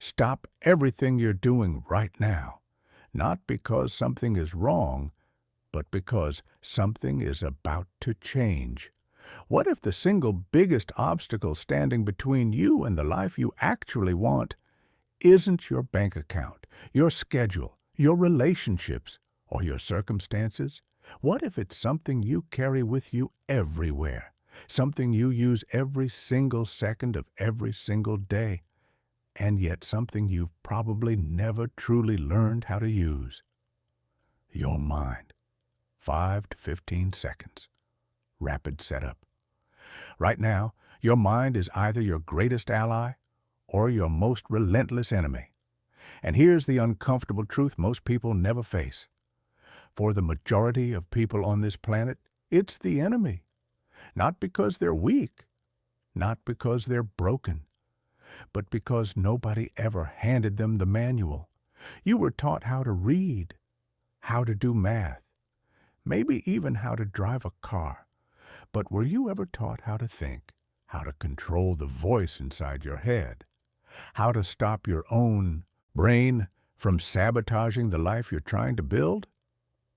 Stop everything you're doing right now, not because something is wrong, but because something is about to change. What if the single biggest obstacle standing between you and the life you actually want isn't your bank account, your schedule, your relationships, or your circumstances? What if it's something you carry with you everywhere, something you use every single second of every single day, and yet something you've probably never truly learned how to use? Your mind. 5 to 15 seconds. Rapid setup. Right now, your mind is either your greatest ally or your most relentless enemy. And here's the uncomfortable truth most people never face. For the majority of people on this planet, it's the enemy. Not because they're weak, not because they're broken, but because nobody ever handed them the manual. You were taught how to read, how to do math, maybe even how to drive a car. But were you ever taught how to think, how to control the voice inside your head, how to stop your own brain from sabotaging the life you're trying to build?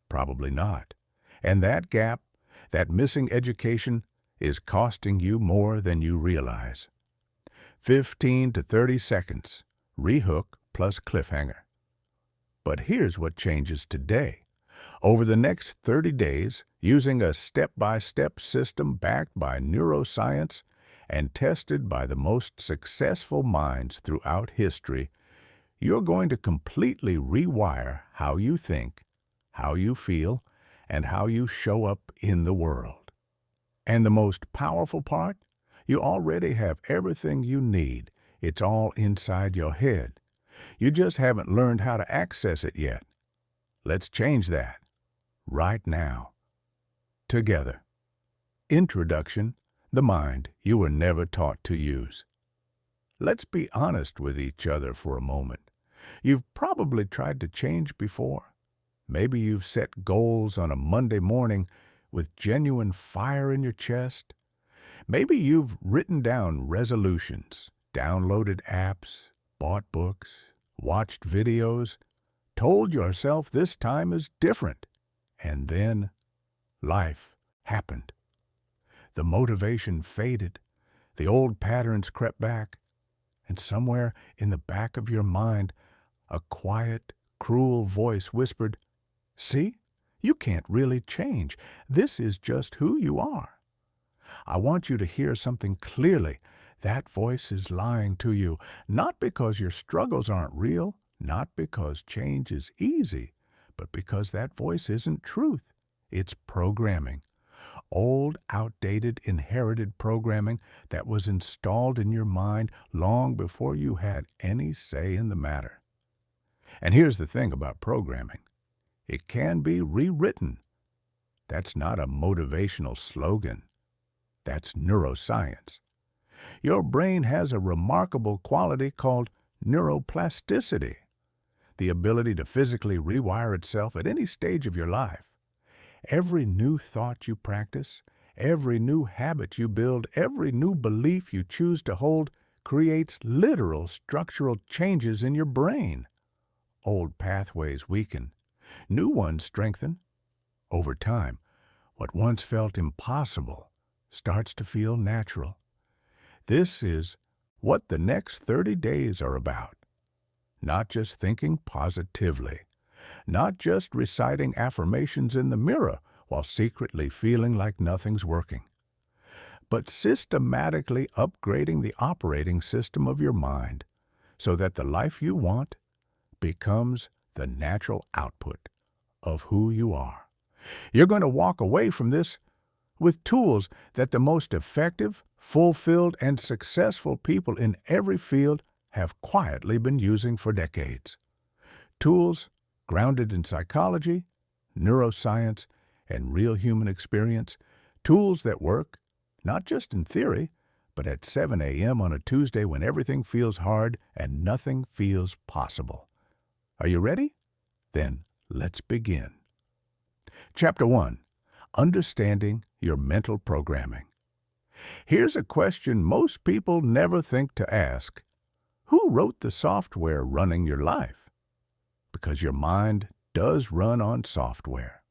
Probably not. And that gap, that missing education, is costing you more than you realize. 15 to 30 seconds, rehook plus cliffhanger. But here's what changes today. Over the next 30 days, using a step-by-step system backed by neuroscience and tested by the most successful minds throughout history, you're going to completely rewire how you think, how you feel, and how you show up in the world. And the most powerful part? You already have everything you need. It's all inside your head. You just haven't learned how to access it yet. Let's change that. Right now. Together. Introduction: the mind you were never taught to use. Let's be honest with each other for a moment. You've probably tried to change before. Maybe you've set goals on a Monday morning with genuine fire in your chest. Maybe you've written down resolutions, downloaded apps, bought books, watched videos, told yourself this time is different. And then life happened. The motivation faded, the old patterns crept back, and somewhere in the back of your mind, a quiet, cruel voice whispered, "See, you can't really change. This is just who you are." I want you to hear something clearly. That voice is lying to you, not because your struggles aren't real, not because change is easy, but because that voice isn't truth. It's programming. Old, outdated, inherited programming that was installed in your mind long before you had any say in the matter. And here's the thing about programming. It can be rewritten. That's not a motivational slogan. That's neuroscience. Your brain has a remarkable quality called neuroplasticity, the ability to physically rewire itself at any stage of your life. Every new thought you practice, every new habit you build, every new belief you choose to hold creates literal structural changes in your brain. Old pathways weaken, new ones strengthen. Over time, what once felt impossible starts to feel natural. This is what the next 30 days are about. Not just thinking positively, not just reciting affirmations in the mirror while secretly feeling like nothing's working, but systematically upgrading the operating system of your mind so that the life you want becomes the natural output of who you are. You're going to walk away from this with tools that the most effective, fulfilled, and successful people in every field have quietly been using for decades. Tools grounded in psychology, neuroscience, and real human experience. Tools that work, not just in theory, but at 7 a.m. on a Tuesday when everything feels hard and nothing feels possible. Are you ready? Then let's begin. Chapter 1. Understanding your mental programming. Here's a question most people never think to ask. Who wrote the software running your life? Because your mind does run on software.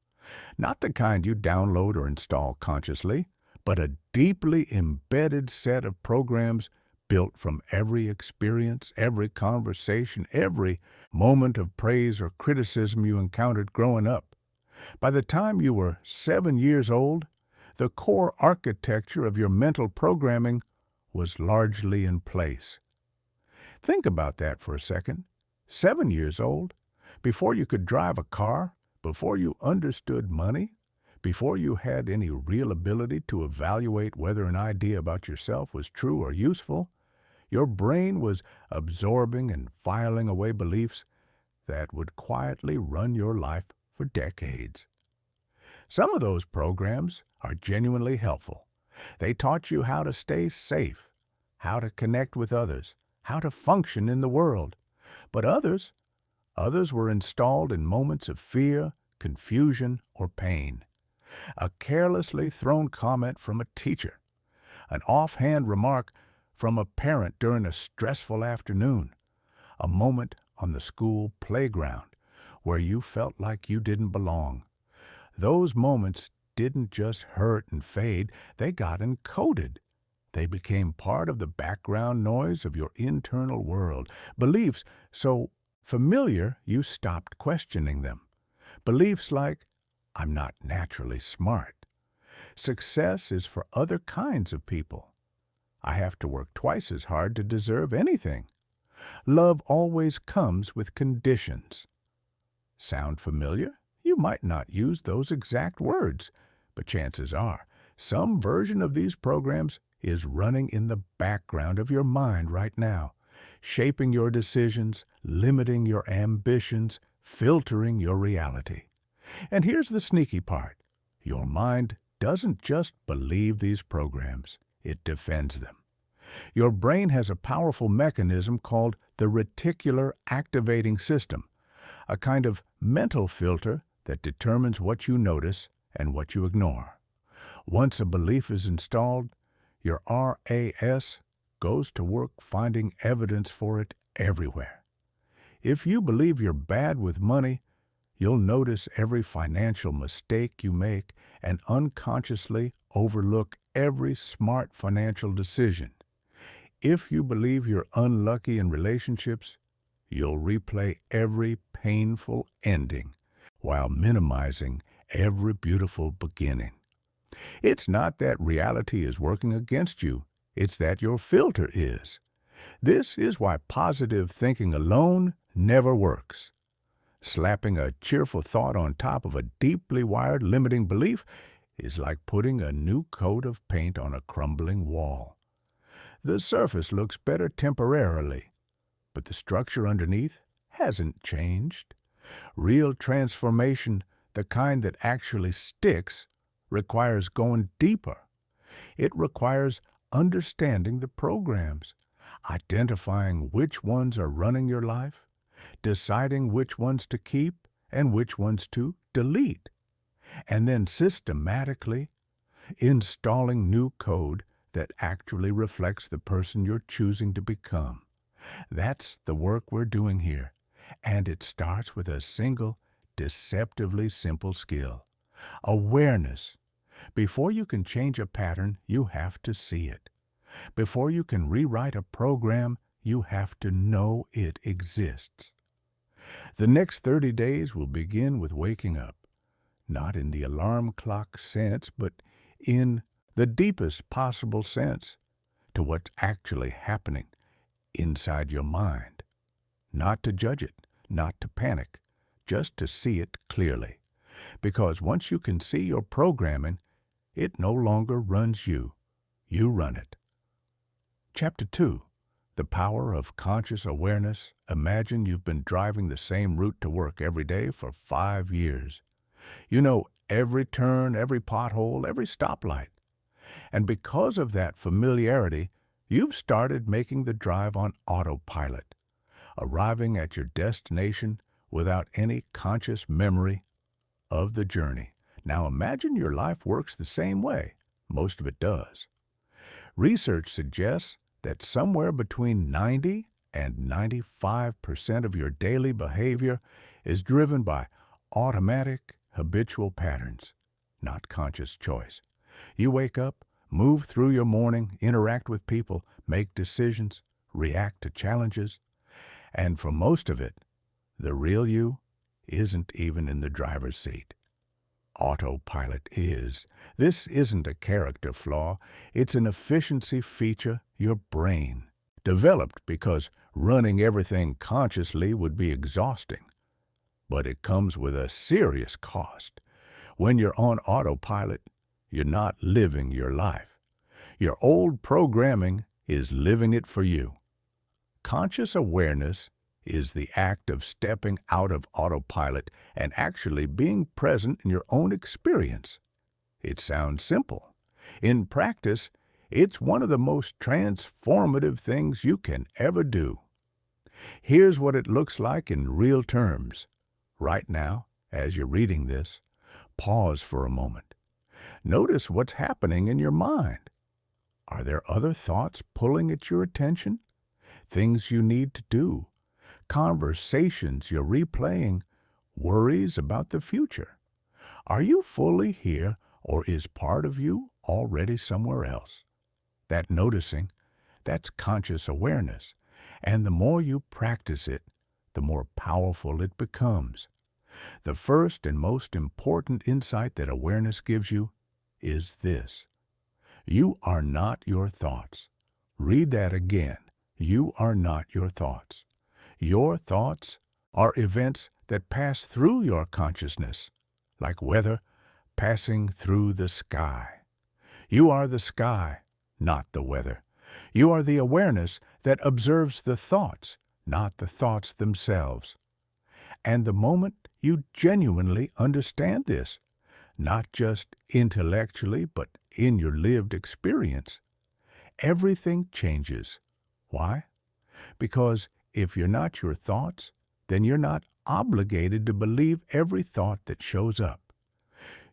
Not the kind you download or install consciously, but a deeply embedded set of programs built from every experience, every conversation, every moment of praise or criticism you encountered growing up. By the time you were 7 years old, the core architecture of your mental programming was largely in place. Think about that for a second. 7 years old, before you could drive a car, before you understood money, before you had any real ability to evaluate whether an idea about yourself was true or useful, your brain was absorbing and filing away beliefs that would quietly run your life for decades. Some of those programs are genuinely helpful. They taught you how to stay safe, how to connect with others, how to function in the world. But others were installed in moments of fear, confusion, or pain. A carelessly thrown comment from a teacher, an offhand remark from a parent during a stressful afternoon, a moment on the school playground where you felt like you didn't belong. Those moments didn't just hurt and fade, they got encoded. They became part of the background noise of your internal world, beliefs so familiar you stopped questioning them. Beliefs like, I'm not naturally smart. Success is for other kinds of people. I have to work twice as hard to deserve anything. Love always comes with conditions. Sound familiar? You might not use those exact words, but chances are some version of these programs is running in the background of your mind right now, shaping your decisions, limiting your ambitions, filtering your reality. And here's the sneaky part. Your mind doesn't just believe these programs, it defends them. Your brain has a powerful mechanism called the reticular activating system, a kind of mental filter that determines what you notice and what you ignore. Once a belief is installed, your RAS goes to work finding evidence for it everywhere. If you believe you're bad with money, you'll notice every financial mistake you make and unconsciously overlook every smart financial decision. If you believe you're unlucky in relationships, you'll replay every painful ending while minimizing every beautiful beginning. It's not that reality is working against you, it's that your filter is. This is why positive thinking alone never works. Slapping a cheerful thought on top of a deeply wired limiting belief is like putting a new coat of paint on a crumbling wall. The surface looks better temporarily, but the structure underneath hasn't changed. Real transformation, the kind that actually sticks, requires going deeper. It requires understanding the programs, identifying which ones are running your life, deciding which ones to keep and which ones to delete, and then systematically installing new code that actually reflects the person you're choosing to become. That's the work we're doing here, and it starts with a single, deceptively simple skill: awareness. Before you can change a pattern, you have to see it. Before you can rewrite a program, you have to know it exists. The next 30 days will begin with waking up, not in the alarm clock sense, but in the deepest possible sense, to what's actually happening inside your mind. Not to judge it, not to panic, just to see it clearly. Because once you can see your programming, it no longer runs you. You run it. Chapter 2. The Power of Conscious Awareness. Imagine you've been driving the same route to work every day for 5 years. You know every turn, every pothole, every stoplight. And because of that familiarity, you've started making the drive on autopilot, arriving at your destination without any conscious memory of the journey. Now imagine your life works the same way. Most of it does. Research suggests that somewhere between 90 and 95% of your daily behavior is driven by automatic, habitual patterns, not conscious choice. You wake up, move through your morning, interact with people, make decisions, react to challenges, and for most of it, the real you isn't even in the driver's seat. Autopilot is. This isn't a character flaw. It's an efficiency feature your brain developed because running everything consciously would be exhausting. But it comes with a serious cost. When you're on autopilot, you're not living your life. Your old programming is living it for you. Conscious awareness is the act of stepping out of autopilot and actually being present in your own experience. It sounds simple. In practice, it's one of the most transformative things you can ever do. Here's what it looks like in real terms. Right now, as you're reading this, pause for a moment. Notice what's happening in your mind. Are there other thoughts pulling at your attention? Things you need to do? Conversations you're replaying? Worries about the future? Are you fully here, or is part of you already somewhere else? That noticing, that's conscious awareness. And the more you practice it, the more powerful it becomes. The first and most important insight that awareness gives you is this: you are not your thoughts. Read that again. You are not your thoughts. Your thoughts are events that pass through your consciousness, like weather passing through the sky. You are the sky, not the weather. You are the awareness that observes the thoughts, not the thoughts themselves. And the moment you genuinely understand this, not just intellectually, but in your lived experience, everything changes. Why? Because if you're not your thoughts, then you're not obligated to believe every thought that shows up.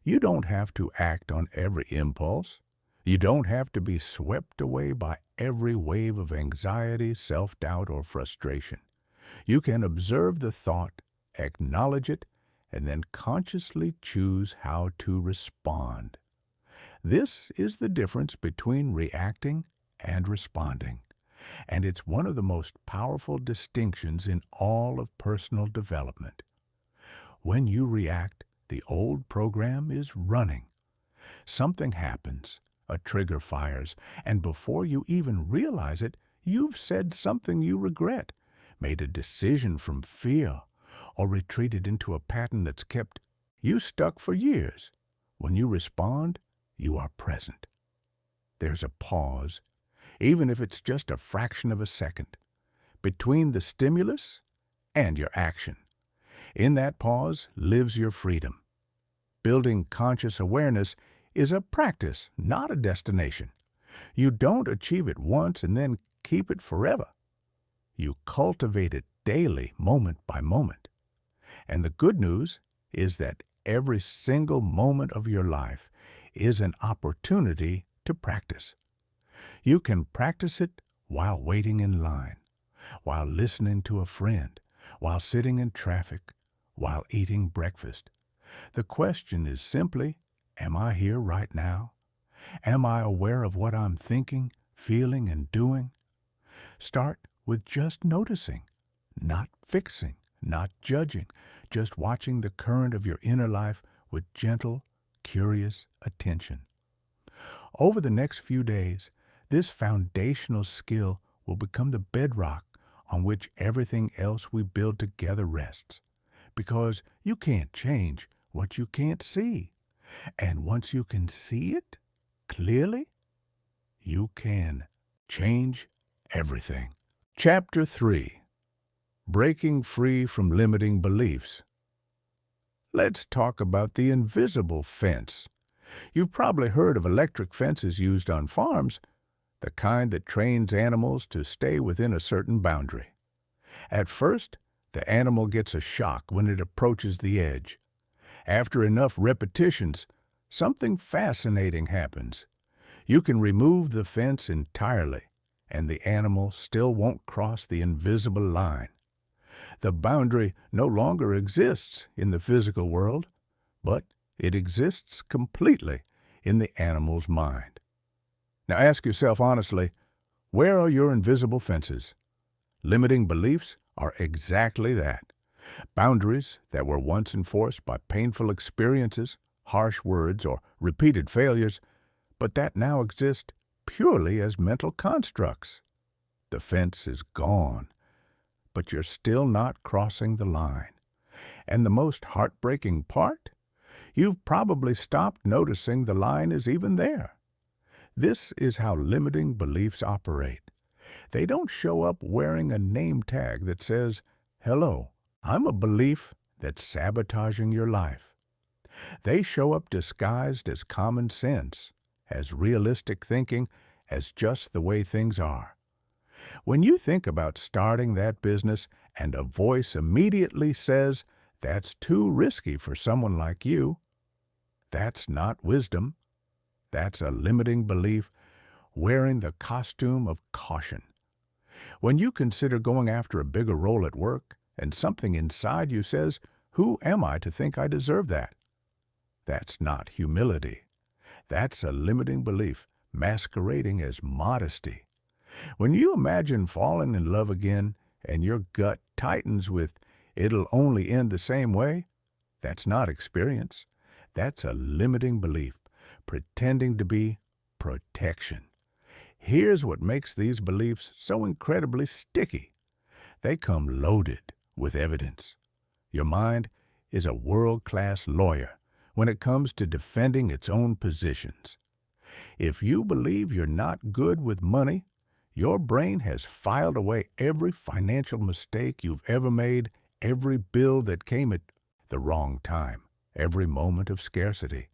You don't have to act on every impulse. You don't have to be swept away by every wave of anxiety, self-doubt, or frustration. You can observe the thought, acknowledge it, and then consciously choose how to respond. This is the difference between reacting and responding, and it's one of the most powerful distinctions in all of personal development. When you react, the old program is running. Something happens, a trigger fires, and before you even realize it, you've said something you regret, made a decision from fear, or retreated into a pattern that's kept you stuck for years. When you respond, you are present. There's a pause, even if it's just a fraction of a second, between the stimulus and your action. In that pause lives your freedom. Building conscious awareness is a practice, not a destination. You don't achieve it once and then keep it forever. You cultivate it daily, moment by moment. And the good news is that every single moment of your life is an opportunity to practice. You can practice it while waiting in line, while listening to a friend, while sitting in traffic, while eating breakfast. The question is simply, am I here right now? Am I aware of what I'm thinking, feeling, and doing? Start with just noticing, not fixing, not judging, just watching the current of your inner life with gentle, curious attention. Over the next few days, this foundational skill will become the bedrock on which everything else we build together rests. Because you can't change what you can't see. And once you can see it clearly, you can change everything. Chapter 3. Breaking Free from Limiting Beliefs. Let's talk about the invisible fence. You've probably heard of electric fences used on farms, the kind that trains animals to stay within a certain boundary. At first, the animal gets a shock when it approaches the edge. After enough repetitions, something fascinating happens. You can remove the fence entirely, and the animal still won't cross the invisible line. The boundary no longer exists in the physical world, but it exists completely in the animal's mind. Now ask yourself honestly, where are your invisible fences? Limiting beliefs are exactly that. Boundaries that were once enforced by painful experiences, harsh words, or repeated failures, but that now exist purely as mental constructs. The fence is gone, but you're still not crossing the line. And the most heartbreaking part? You've probably stopped noticing the line is even there. This is how limiting beliefs operate. They don't show up wearing a name tag that says, "Hello, I'm a belief that's sabotaging your life." They show up disguised as common sense, as realistic thinking, as just the way things are. When you think about starting that business and a voice immediately says, "That's too risky for someone like you," that's not wisdom. That's a limiting belief wearing the costume of caution. When you consider going after a bigger role at work and something inside you says, "Who am I to think I deserve that?" That's not humility. That's a limiting belief masquerading as modesty. When you imagine falling in love again and your gut tightens with, "It'll only end the same way," that's not experience. That's a limiting belief, pretending to be protection. Here's what makes these beliefs so incredibly sticky. They come loaded with evidence. Your mind is a world-class lawyer when it comes to defending its own positions. If you believe you're not good with money, your brain has filed away every financial mistake you've ever made, every bill that came at the wrong time, every moment of scarcity.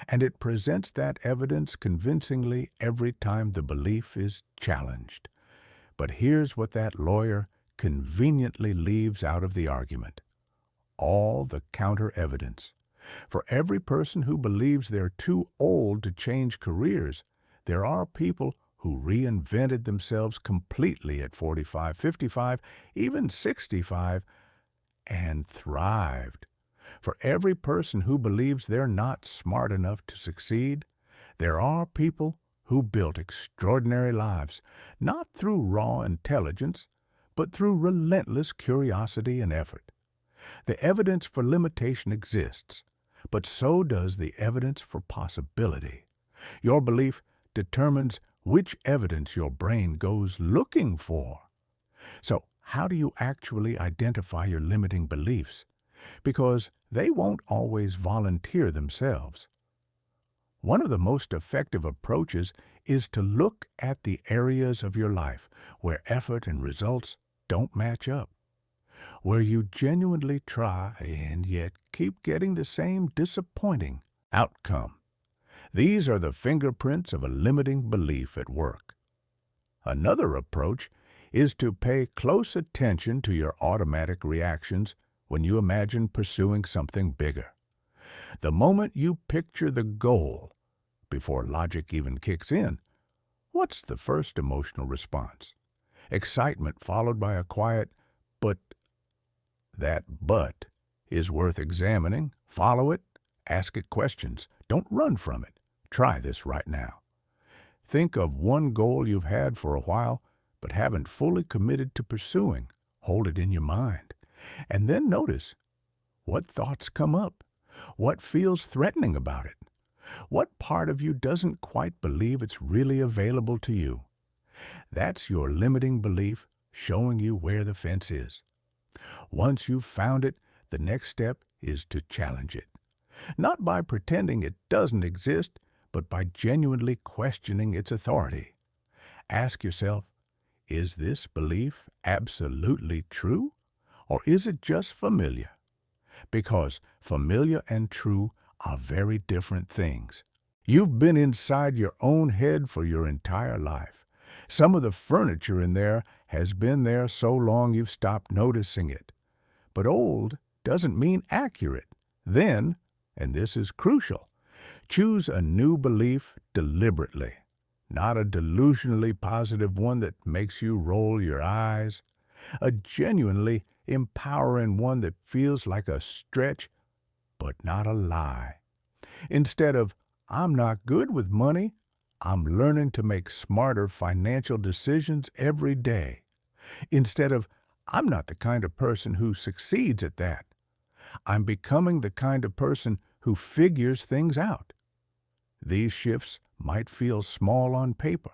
And it presents that evidence convincingly every time the belief is challenged. But here's what that lawyer conveniently leaves out of the argument: all the counter-evidence. For every person who believes they're too old to change careers, there are people who reinvented themselves completely at 45, 55, even 65, and thrived. For every person who believes they're not smart enough to succeed, there are people who built extraordinary lives, not through raw intelligence, but through relentless curiosity and effort. The evidence for limitation exists, but so does the evidence for possibility. Your belief determines which evidence your brain goes looking for. So, how do you actually identify your limiting beliefs? Because they won't always volunteer themselves. One of the most effective approaches is to look at the areas of your life where effort and results don't match up, where you genuinely try and yet keep getting the same disappointing outcome. These are the fingerprints of a limiting belief at work. Another approach is to pay close attention to your automatic reactions when you imagine pursuing something bigger. The moment you picture the goal, before logic even kicks in, what's the first emotional response? Excitement followed by a quiet, "but." That "but" is worth examining. Follow it. Ask it questions. Don't run from it. Try this right now. Think of one goal you've had for a while but haven't fully committed to pursuing. Hold it in your mind. And then notice what thoughts come up. What feels threatening about it? What part of you doesn't quite believe it's really available to you? That's your limiting belief showing you where the fence is. Once you've found it, the next step is to challenge it. Not by pretending it doesn't exist, but by genuinely questioning its authority. Ask yourself, is this belief absolutely true, or is it just familiar? Because familiar and true are very different things. You've been inside your own head for your entire life. Some of the furniture in there has been there so long you've stopped noticing it. But old doesn't mean accurate. Then, and this is crucial, choose a new belief deliberately. not a delusionally positive one that makes you roll your eyes, a genuinely empowering one that feels like a stretch but not a lie. Instead of, I'm not good with money, I'm learning to make smarter financial decisions every day. Instead of, I'm not the kind of person who succeeds at that, I'm becoming the kind of person who figures things out. These shifts might feel small on paper,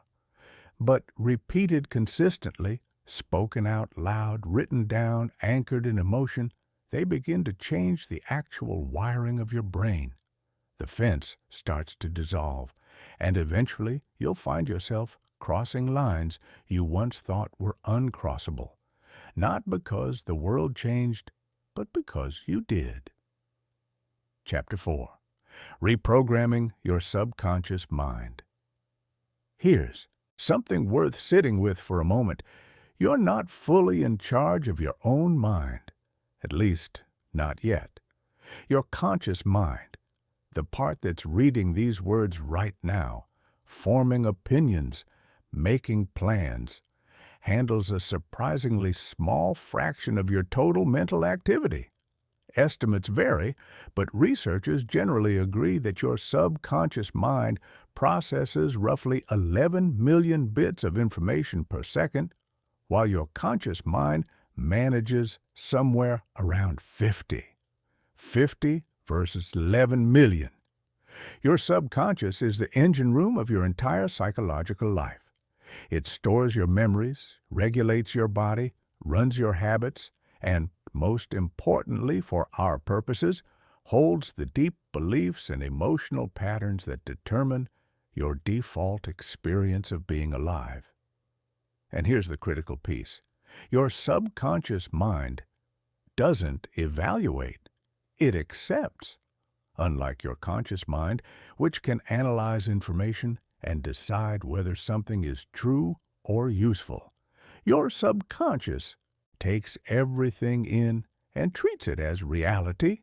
but repeated consistently, spoken out loud, written down, anchored in emotion, they begin to change the actual wiring of your brain. The fence starts to dissolve, and eventually you'll find yourself crossing lines you once thought were uncrossable, not because the world changed, but because you did. Chapter 4. Reprogramming Your Subconscious Mind. Here's something worth sitting with for a moment. You're not fully in charge of your own mind, at least not yet. Your conscious mind, the part that's reading these words right now, forming opinions, making plans, handles a surprisingly small fraction of your total mental activity. Estimates vary, but researchers generally agree that your subconscious mind processes roughly 11 million bits of information per second, while your conscious mind manages somewhere around 50. 50 versus 11 million. Your subconscious is the engine room of your entire psychological life. It stores your memories, regulates your body, runs your habits, and, most importantly for our purposes, holds the deep beliefs and emotional patterns that determine your default experience of being alive. And here's the critical piece. Your subconscious mind doesn't evaluate. It accepts. Unlike your conscious mind, which can analyze information and decide whether something is true or useful, your subconscious takes everything in and treats it as reality.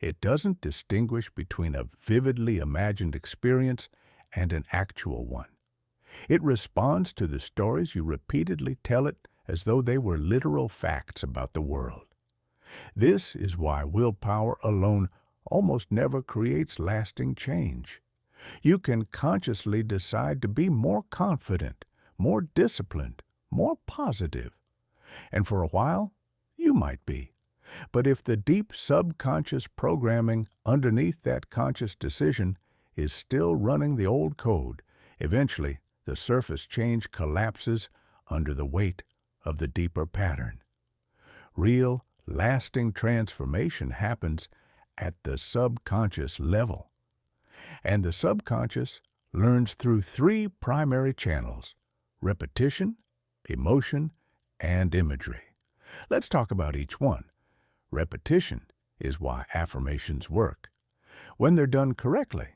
It doesn't distinguish between a vividly imagined experience and an actual one. It responds to the stories you repeatedly tell it as though they were literal facts about the world. This is why willpower alone almost never creates lasting change. You can consciously decide to be more confident, more disciplined, more positive. And for a while, you might be. But if the deep subconscious programming underneath that conscious decision is still running the old code, eventually the surface change collapses under the weight of the deeper pattern. Real, lasting transformation happens at the subconscious level. And the subconscious learns through three primary channels: repetition, emotion, and imagery. Let's talk about each one. Repetition is why affirmations work. When they're done correctly,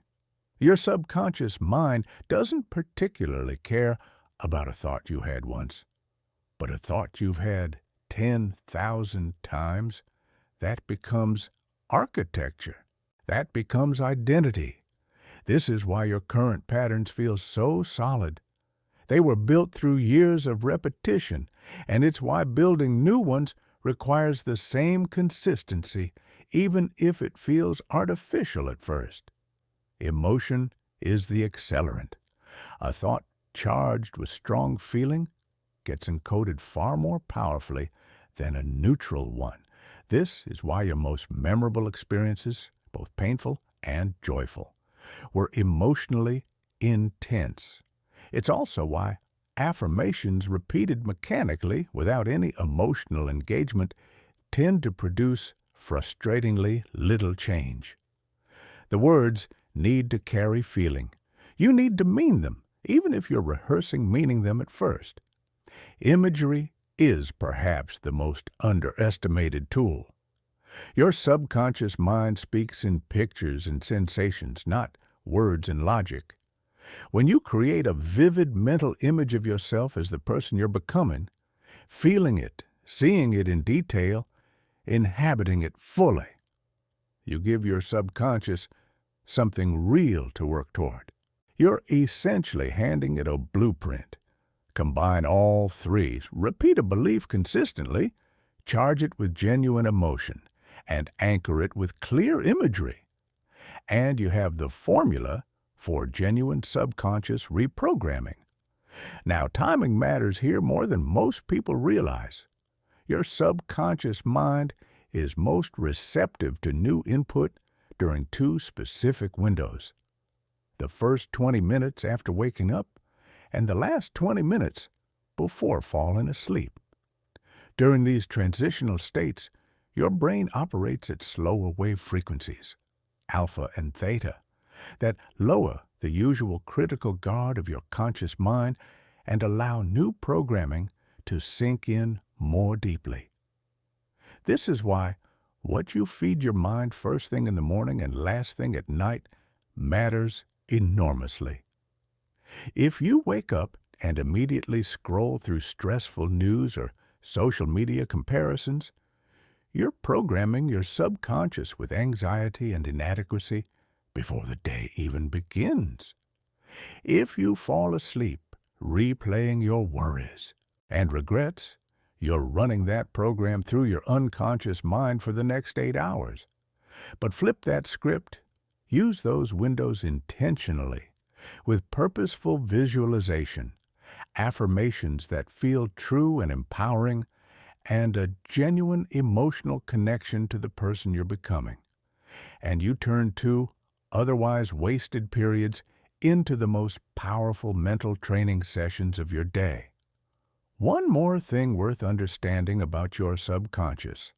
your subconscious mind doesn't particularly care about a thought you had once, but a thought you've had 10,000 times. That becomes architecture. That becomes identity. This is why your current patterns feel so solid. They were built through years of repetition, and it's why building new ones requires the same consistency, even if it feels artificial at first. Emotion is the accelerant. A thought charged with strong feeling gets encoded far more powerfully than a neutral one. This is why your most memorable experiences, both painful and joyful, were emotionally intense. It's also why affirmations repeated mechanically without any emotional engagement tend to produce frustratingly little change. The words need to carry feeling. You need to mean them, even if you're rehearsing meaning them at first. Imagery is perhaps the most underestimated tool. Your subconscious mind speaks in pictures and sensations, not words and logic. When you create a vivid mental image of yourself as the person you're becoming, feeling it, seeing it in detail, inhabiting it fully, you give your subconscious something real to work toward. You're essentially handing it a blueprint. Combine all three, repeat a belief consistently, charge it with genuine emotion, and anchor it with clear imagery. And you have the formula for genuine subconscious reprogramming. Now, timing matters here more than most people realize. Your subconscious mind is most receptive to new input during two specific windows: the first 20 minutes after waking up and the last 20 minutes before falling asleep. During these transitional states, your brain operates at slower wave frequencies, alpha and theta, that lower the usual critical guard of your conscious mind and allow new programming to sink in more deeply. This is why what you feed your mind first thing in the morning and last thing at night matters enormously. If you wake up and immediately scroll through stressful news or social media comparisons, you're programming your subconscious with anxiety and inadequacy before the day even begins. If you fall asleep replaying your worries and regrets, you're running that program through your unconscious mind for the next 8 hours. But flip that script. Use those windows intentionally, with purposeful visualization, affirmations that feel true and empowering, and a genuine emotional connection to the person you're becoming. And you turn two otherwise wasted periods into the most powerful mental training sessions of your day. One more thing worth understanding about your subconscious.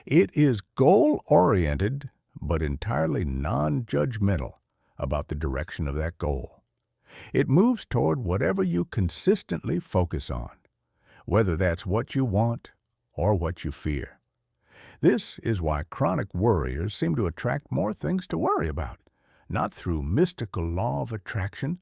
It is goal-oriented, but entirely non-judgmental about the direction of that goal. It moves toward whatever you consistently focus on, whether that's what you want or what you fear. This is why chronic worriers seem to attract more things to worry about, not through mystical law of attraction,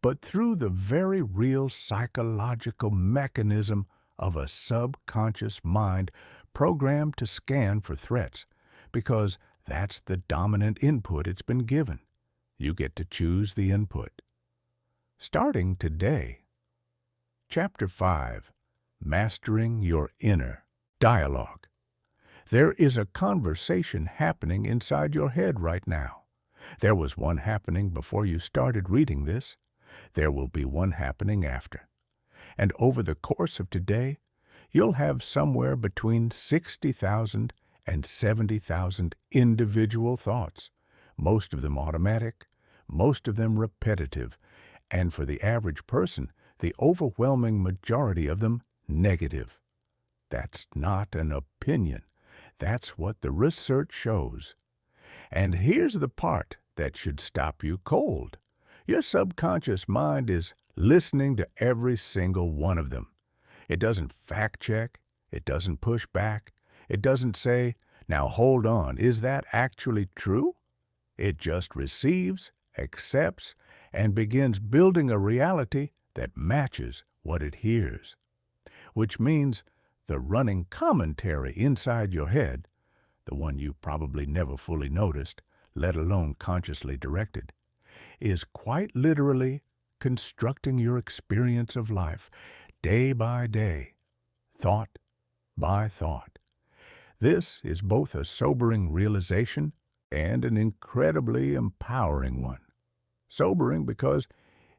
but through the very real psychological mechanism of a subconscious mind programmed to scan for threats, because that's the dominant input it's been given. You get to choose the input. Starting today. Chapter 5. Mastering Your Inner Dialogue. There is a conversation happening inside your head right now. There was one happening before you started reading this. There will be one happening after. And over the course of today, you'll have somewhere between 60,000 and 70,000 individual thoughts, most of them automatic, most of them repetitive, and for the average person, the overwhelming majority of them negative. That's not an opinion. That's what the research shows. And here's the part that should stop you cold. Your subconscious mind is listening to every single one of them. It doesn't fact-check. It doesn't push back. It doesn't say, "Now hold on, is that actually true?" It just receives, accepts, and begins building a reality that matches what it hears. Which means the running commentary inside your head, the one you probably never fully noticed, let alone consciously directed, is quite literally constructing your experience of life day by day, thought by thought. This is both a sobering realization and an incredibly empowering one. Sobering because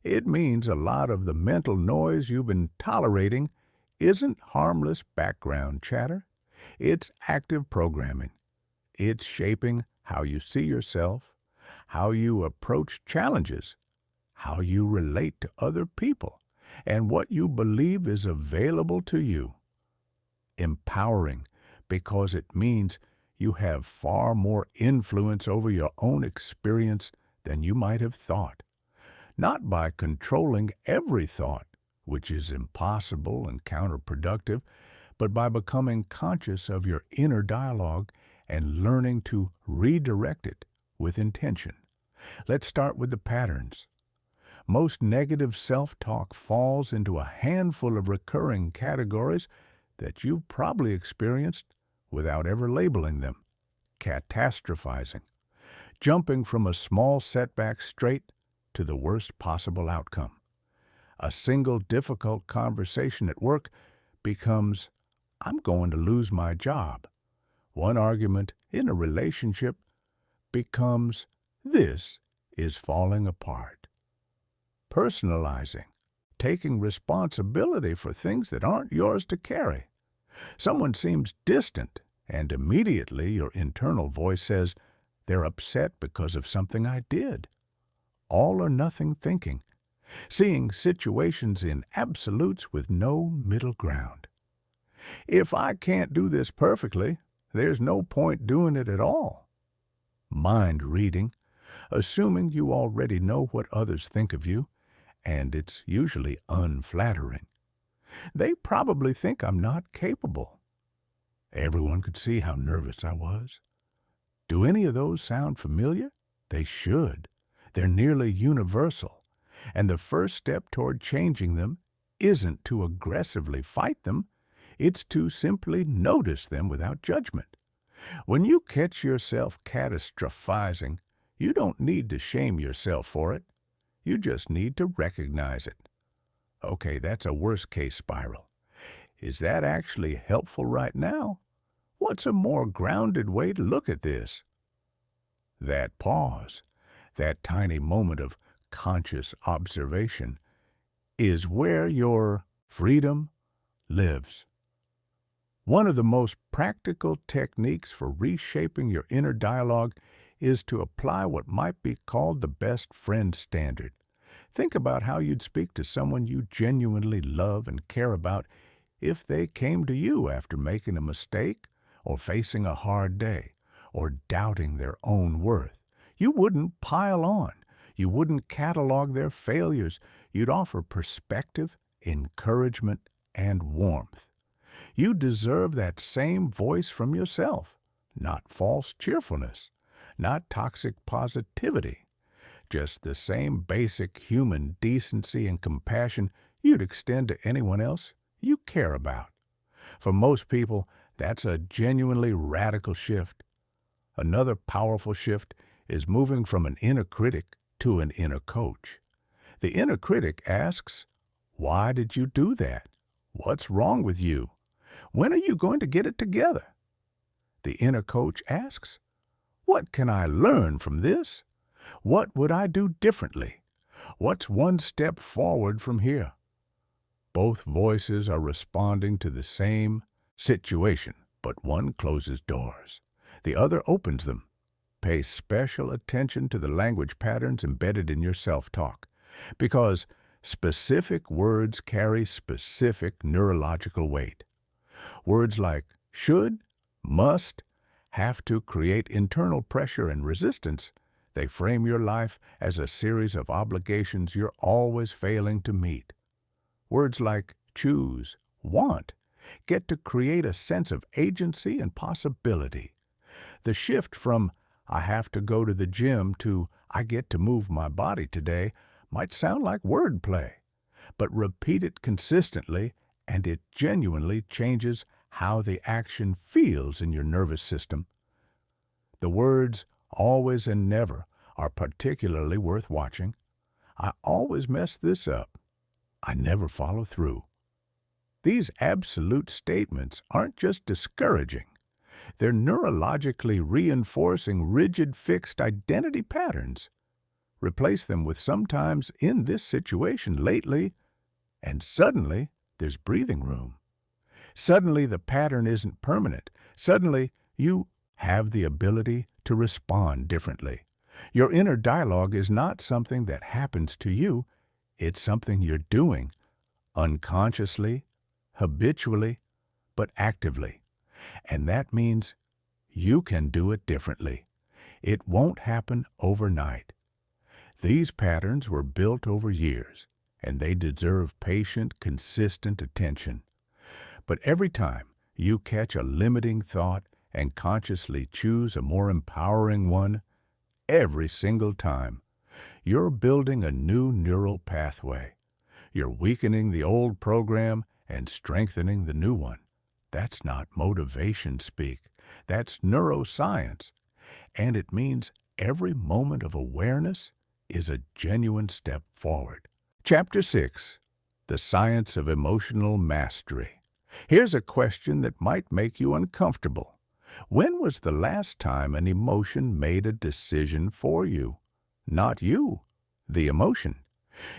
it means a lot of the mental noise you've been tolerating isn't harmless background chatter. It's active programming. It's shaping how you see yourself, how you approach challenges, how you relate to other people, and what you believe is available to you. Empowering because it means you have far more influence over your own experience than you might have thought. Not by controlling every thought, which is impossible and counterproductive, but by becoming conscious of your inner dialogue and learning to redirect it with intention. Let's start with the patterns. Most negative self-talk falls into a handful of recurring categories that you've probably experienced without ever labeling them. Catastrophizing, jumping from a small setback straight to the worst possible outcome. A single difficult conversation at work becomes, I'm going to lose my job. One argument in a relationship becomes, this is falling apart. Personalizing, taking responsibility for things that aren't yours to carry. Someone seems distant, and immediately your internal voice says, they're upset because of something I did. All or nothing thinking, seeing situations in absolutes with no middle ground. If I can't do this perfectly, there's no point doing it at all. Mind reading, assuming you already know what others think of you, and it's usually unflattering. They probably think I'm not capable. Everyone could see how nervous I was. Do any of those sound familiar? They should. They're nearly universal. And the first step toward changing them isn't to aggressively fight them. It's to simply notice them without judgment. When you catch yourself catastrophizing, you don't need to shame yourself for it. You just need to recognize it. Okay, that's a worst-case spiral. Is that actually helpful right now? What's a more grounded way to look at this? That pause, that tiny moment of conscious observation, is where your freedom lives. One of the most practical techniques for reshaping your inner dialogue is to apply what might be called the best friend standard. Think about how you'd speak to someone you genuinely love and care about if they came to you after making a mistake or facing a hard day or doubting their own worth. You wouldn't pile on. You wouldn't catalog their failures. You'd offer perspective, encouragement, and warmth. You deserve that same voice from yourself, not false cheerfulness, not toxic positivity, just the same basic human decency and compassion you'd extend to anyone else you care about. For most people, that's a genuinely radical shift. Another powerful shift is moving from an inner critic to an inner coach. The inner critic asks, why did you do that? What's wrong with you? When are you going to get it together? The inner coach asks, what can I learn from this? What would I do differently? What's one step forward from here? Both voices are responding to the same situation, but one closes doors. The other opens them. Pay special attention to the language patterns embedded in your self-talk, because specific words carry specific neurological weight. Words like should, must, have to create internal pressure and resistance. They frame your life as a series of obligations you're always failing to meet. Words like choose, want, get to create a sense of agency and possibility. The shift from I have to go to the gym to I get to move my body today might sound like wordplay, but repeat it consistently and it genuinely changes how the action feels in your nervous system. The words always and never are particularly worth watching. I always mess this up. I never follow through. These absolute statements aren't just discouraging. They're neurologically reinforcing rigid fixed identity patterns. Replace them with sometimes in this situation lately, and suddenly there's breathing room. Suddenly the pattern isn't permanent. Suddenly you have the ability to respond differently. Your inner dialogue is not something that happens to you. It's something you're doing, unconsciously, habitually, but actively. And that means you can do it differently. It won't happen overnight. These patterns were built over years, and they deserve patient, consistent attention. But every time you catch a limiting thought and consciously choose a more empowering one, every single time, you're building a new neural pathway. You're weakening the old program and strengthening the new one. That's not motivation speak. That's neuroscience. And it means every moment of awareness is a genuine step forward. Chapter 6. The Science of Emotional Mastery. Here's a question that might make you uncomfortable. When was the last time an emotion made a decision for you? Not you, the emotion.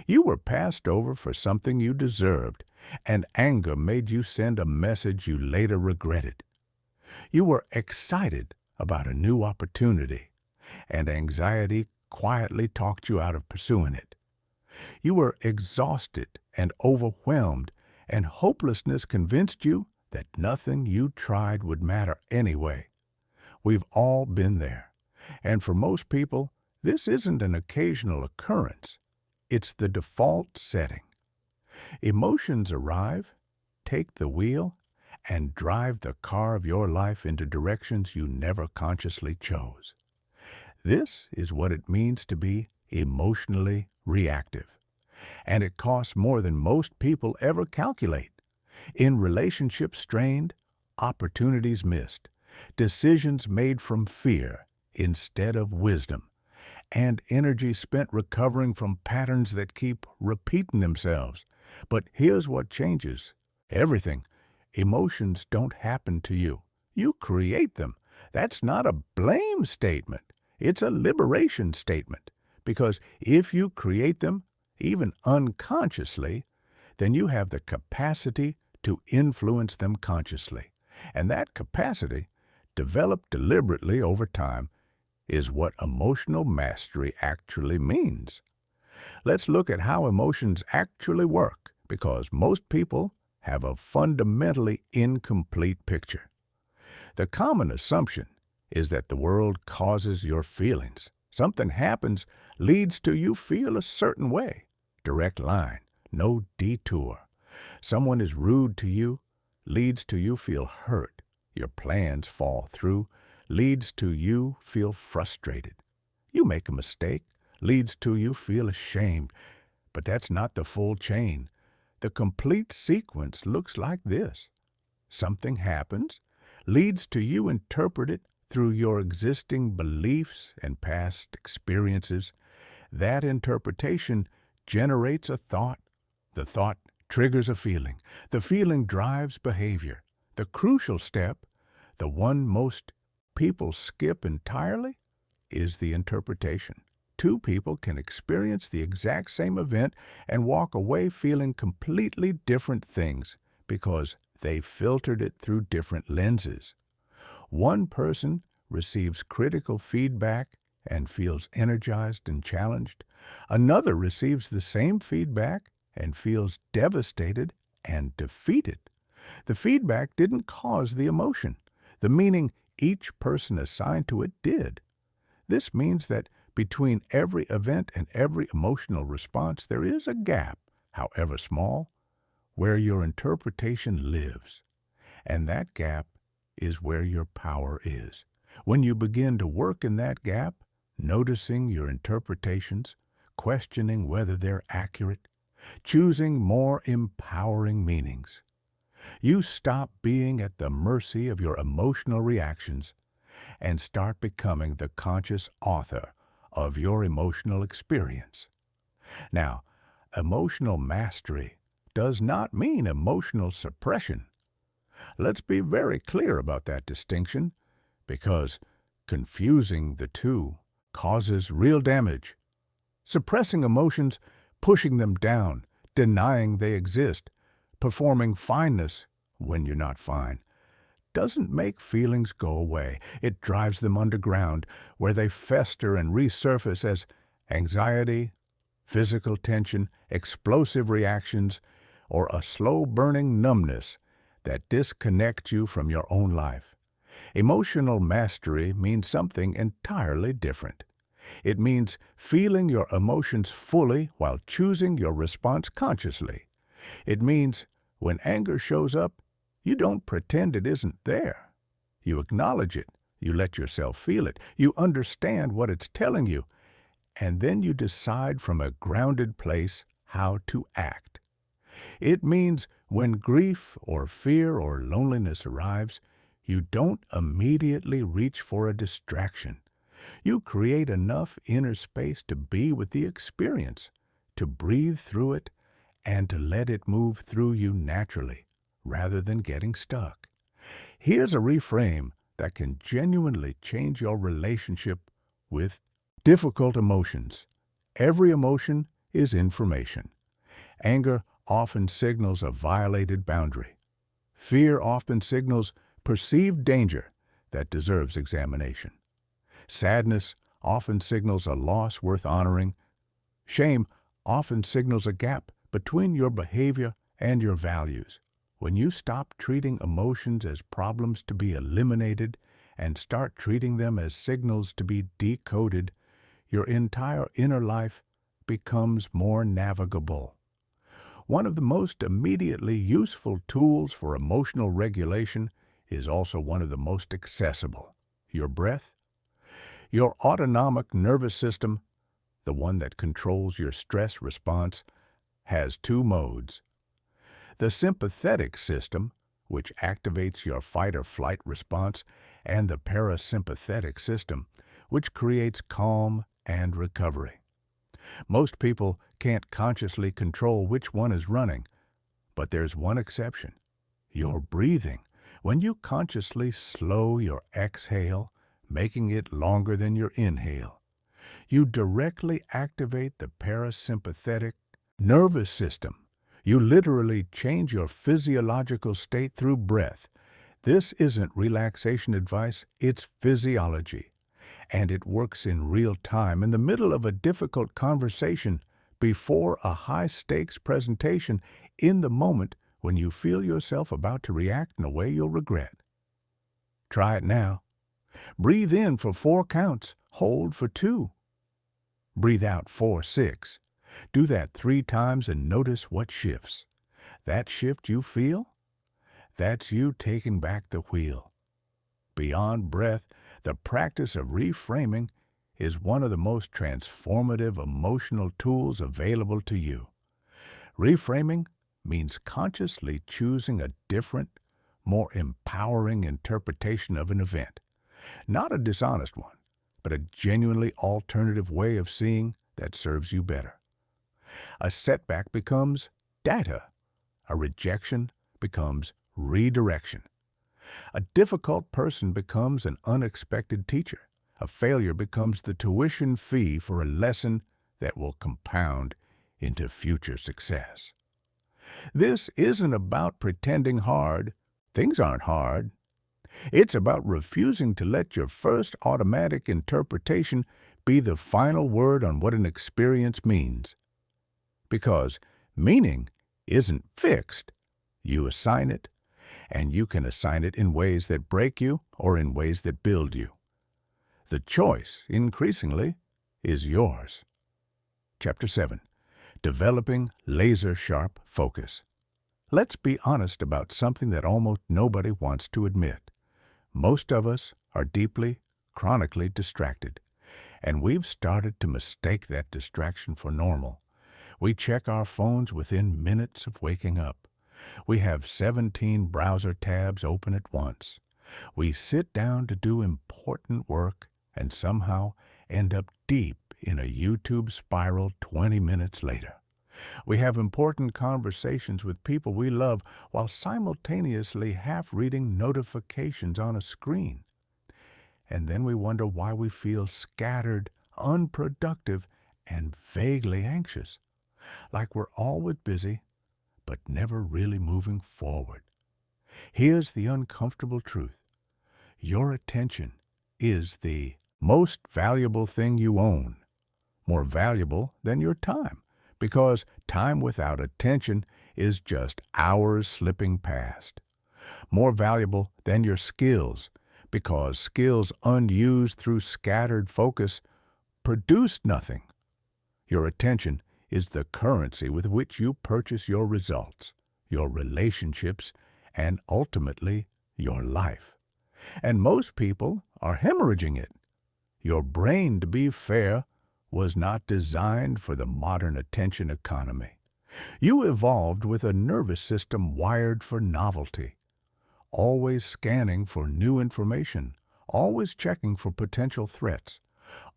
You were passed over for something you deserved, and anger made you send a message you later regretted. You were excited about a new opportunity, and anxiety quietly talked you out of pursuing it. You were exhausted and overwhelmed, and hopelessness convinced you that nothing you tried would matter anyway. We've all been there, and for most people, this isn't an occasional occurrence. It's the default setting. Emotions arrive, take the wheel, and drive the car of your life into directions you never consciously chose. This is what it means to be emotionally reactive, and it costs more than most people ever calculate. In relationships strained, opportunities missed, decisions made from fear instead of wisdom, and energy spent recovering from patterns that keep repeating themselves. But here's what changes everything. Emotions don't happen to you. You create them. That's not a blame statement. It's a liberation statement. Because if you create them, even unconsciously, then you have the capacity to influence them consciously. And that capacity, developed deliberately over time, is what emotional mastery actually means. Let's look at how emotions actually work, because most people have a fundamentally incomplete picture. The common assumption is that the world causes your feelings. Something happens, leads to you feel a certain way. Direct line, no detour. Someone is rude to you, leads to you feel hurt. Your plans fall through, leads to you feel frustrated. You make a mistake, leads to you feel ashamed. But that's not the full chain. The complete sequence looks like this. Something happens, leads to you interpret it through your existing beliefs and past experiences. That interpretation generates a thought. The thought triggers a feeling. The feeling drives behavior. The crucial step, the one most people skip entirely, is the interpretation. Two people can experience the exact same event and walk away feeling completely different things because they filtered it through different lenses. One person receives critical feedback and feels energized and challenged. Another receives the same feedback and feels devastated and defeated. The feedback didn't cause the emotion. The meaning each person assigned to it did. This means that between every event and every emotional response, there is a gap, however small, where your interpretation lives. And that gap is where your power is. When you begin to work in that gap, noticing your interpretations, questioning whether they're accurate, choosing more empowering meanings, you stop being at the mercy of your emotional reactions and start becoming the conscious author of your emotional experience. Now, emotional mastery does not mean emotional suppression. Let's be very clear about that distinction, because confusing the two causes real damage. Suppressing emotions, pushing them down, denying they exist, performing fineness when you're not fine, doesn't make feelings go away. It drives them underground, where they fester and resurface as anxiety, physical tension, explosive reactions, or a slow-burning numbness that disconnects you from your own life. Emotional mastery means something entirely different. It means feeling your emotions fully while choosing your response consciously. It means when anger shows up, you don't pretend it isn't there. You acknowledge it. You let yourself feel it. You understand what it's telling you. And then you decide from a grounded place how to act. It means when grief or fear or loneliness arrives, you don't immediately reach for a distraction. You create enough inner space to be with the experience, to breathe through it, and to let it move through you naturally, rather than getting stuck. Here's a reframe that can genuinely change your relationship with difficult emotions. Every emotion is information. Anger often signals a violated boundary. Fear often signals perceived danger that deserves examination. Sadness often signals a loss worth honoring. Shame often signals a gap between your behavior and your values. When you stop treating emotions as problems to be eliminated and start treating them as signals to be decoded, your entire inner life becomes more navigable. One of the most immediately useful tools for emotional regulation is also one of the most accessible: your breath. Your autonomic nervous system, the one that controls your stress response, has two modes. The sympathetic system, which activates your fight or flight response, and the parasympathetic system, which creates calm and recovery. Most people can't consciously control which one is running, but there's one exception: your breathing. When you consciously slow your exhale, making it longer than your inhale, you directly activate the parasympathetic nervous system. You literally change your physiological state through breath. This isn't relaxation advice, it's physiology. And it works in real time, in the middle of a difficult conversation, before a high-stakes presentation, in the moment when you feel yourself about to react in a way you'll regret. Try it now. Breathe in for 4 counts. Hold for 2. Breathe out 4, 6. Do that 3 times and notice what shifts. That shift you feel? That's you taking back the wheel. Beyond breath, the practice of reframing is one of the most transformative emotional tools available to you. Reframing means consciously choosing a different, more empowering interpretation of an event. Not a dishonest one, but a genuinely alternative way of seeing that serves you better. A setback becomes data. A rejection becomes redirection. A difficult person becomes an unexpected teacher. A failure becomes the tuition fee for a lesson that will compound into future success. This isn't about pretending hard. Things aren't hard. It's about refusing to let your first automatic interpretation be the final word on what an experience means. Because meaning isn't fixed. You assign it, and you can assign it in ways that break you or in ways that build you. The choice, increasingly, is yours. Chapter 7. Developing laser-sharp focus. Let's be honest about something that almost nobody wants to admit. Most of us are deeply, chronically distracted, and we've started to mistake that distraction for normal. We check our phones within minutes of waking up. We have 17 browser tabs open at once. We sit down to do important work and somehow end up deep in a YouTube spiral 20 minutes later. We have important conversations with people we love while simultaneously half reading notifications on a screen. And then we wonder why we feel scattered, unproductive, and vaguely anxious, like we're always busy but never really moving forward. Here's the uncomfortable truth. Your attention is the most valuable thing you own, more valuable than your time, because time without attention is just hours slipping past. More valuable than your skills, because skills unused through scattered focus produce nothing. Your attention is the currency with which you purchase your results, your relationships, and ultimately your life. And most people are hemorrhaging it. Your brain, to be fair, was not designed for the modern attention economy. You evolved with a nervous system wired for novelty, always scanning for new information, always checking for potential threats,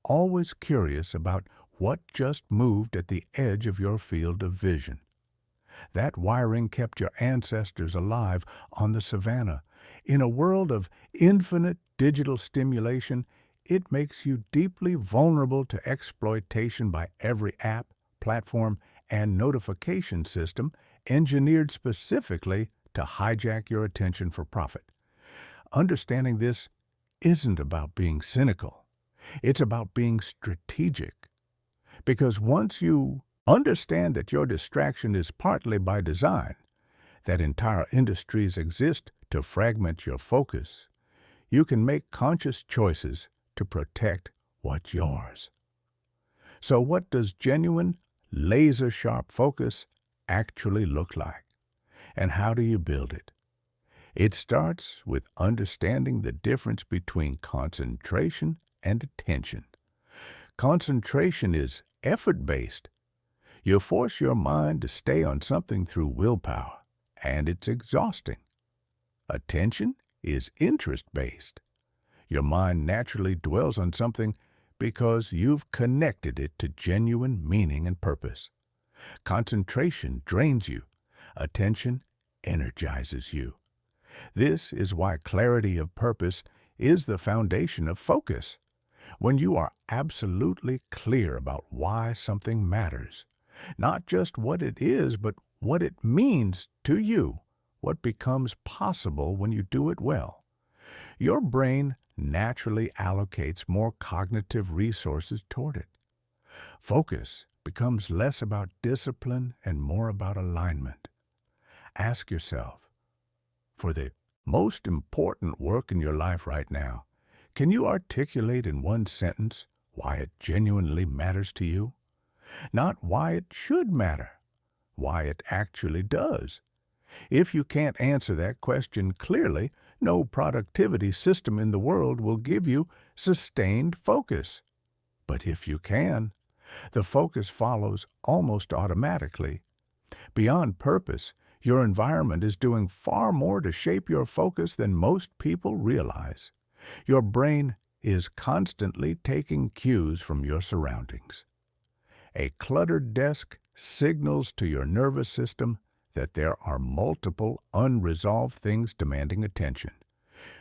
always curious about what just moved at the edge of your field of vision. That wiring kept your ancestors alive on the savannah. In a world of infinite digital stimulation, it makes you deeply vulnerable to exploitation by every app, platform, and notification system engineered specifically to hijack your attention for profit. Understanding this isn't about being cynical. It's about being strategic. Because once you understand that your distraction is partly by design, that entire industries exist to fragment your focus, you can make conscious choices to protect what's yours. So what does genuine, laser-sharp focus actually look like? And how do you build it? It starts with understanding the difference between concentration and attention. Concentration is effort-based. You force your mind to stay on something through willpower, and it's exhausting. Attention is interest-based. Your mind naturally dwells on something because you've connected it to genuine meaning and purpose. Concentration drains you. Attention energizes you. This is why clarity of purpose is the foundation of focus. When you are absolutely clear about why something matters, not just what it is, but what it means to you, what becomes possible when you do it well, your brain naturally allocates more cognitive resources toward it. Focus becomes less about discipline and more about alignment. Ask yourself, for the most important work in your life right now, can you articulate in one sentence why it genuinely matters to you? Not why it should matter, why it actually does. If you can't answer that question clearly, no productivity system in the world will give you sustained focus. But if you can, the focus follows almost automatically. Beyond purpose, your environment is doing far more to shape your focus than most people realize. Your brain is constantly taking cues from your surroundings. A cluttered desk signals to your nervous system that there are multiple unresolved things demanding attention.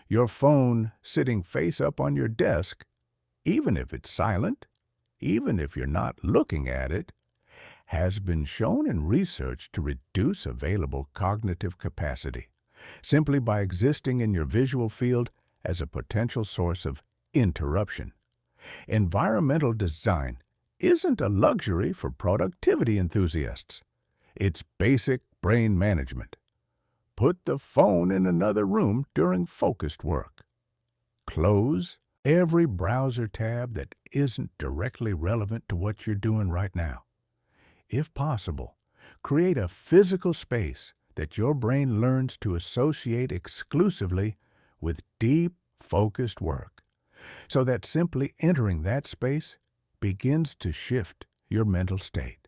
Your phone sitting face up on your desk, even if it's silent, even if you're not looking at it, has been shown in research to reduce available cognitive capacity, simply by existing in your visual field as a potential source of interruption. Environmental design isn't a luxury for productivity enthusiasts. It's basic brain management. Put the phone in another room during focused work. Close every browser tab that isn't directly relevant to what you're doing right now. If possible, create a physical space that your brain learns to associate exclusively with deep, focused work, so that simply entering that space begins to shift your mental state.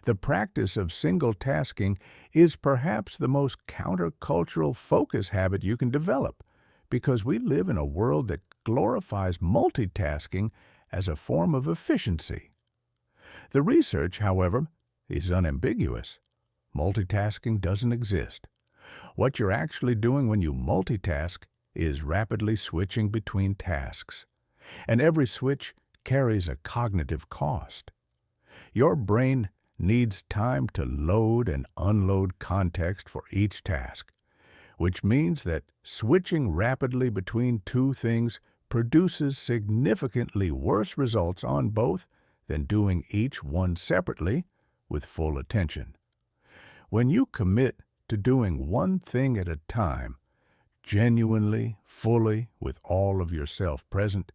The practice of single tasking is perhaps the most countercultural focus habit you can develop, because we live in a world that glorifies multitasking as a form of efficiency. The research, however, is unambiguous. Multitasking doesn't exist. What you're actually doing when you multitask is rapidly switching between tasks, and every switch carries a cognitive cost. Your brain needs time to load and unload context for each task, which means that switching rapidly between two things produces significantly worse results on both than doing each one separately with full attention. When you commit to doing one thing at a time, genuinely, fully, with all of yourself present,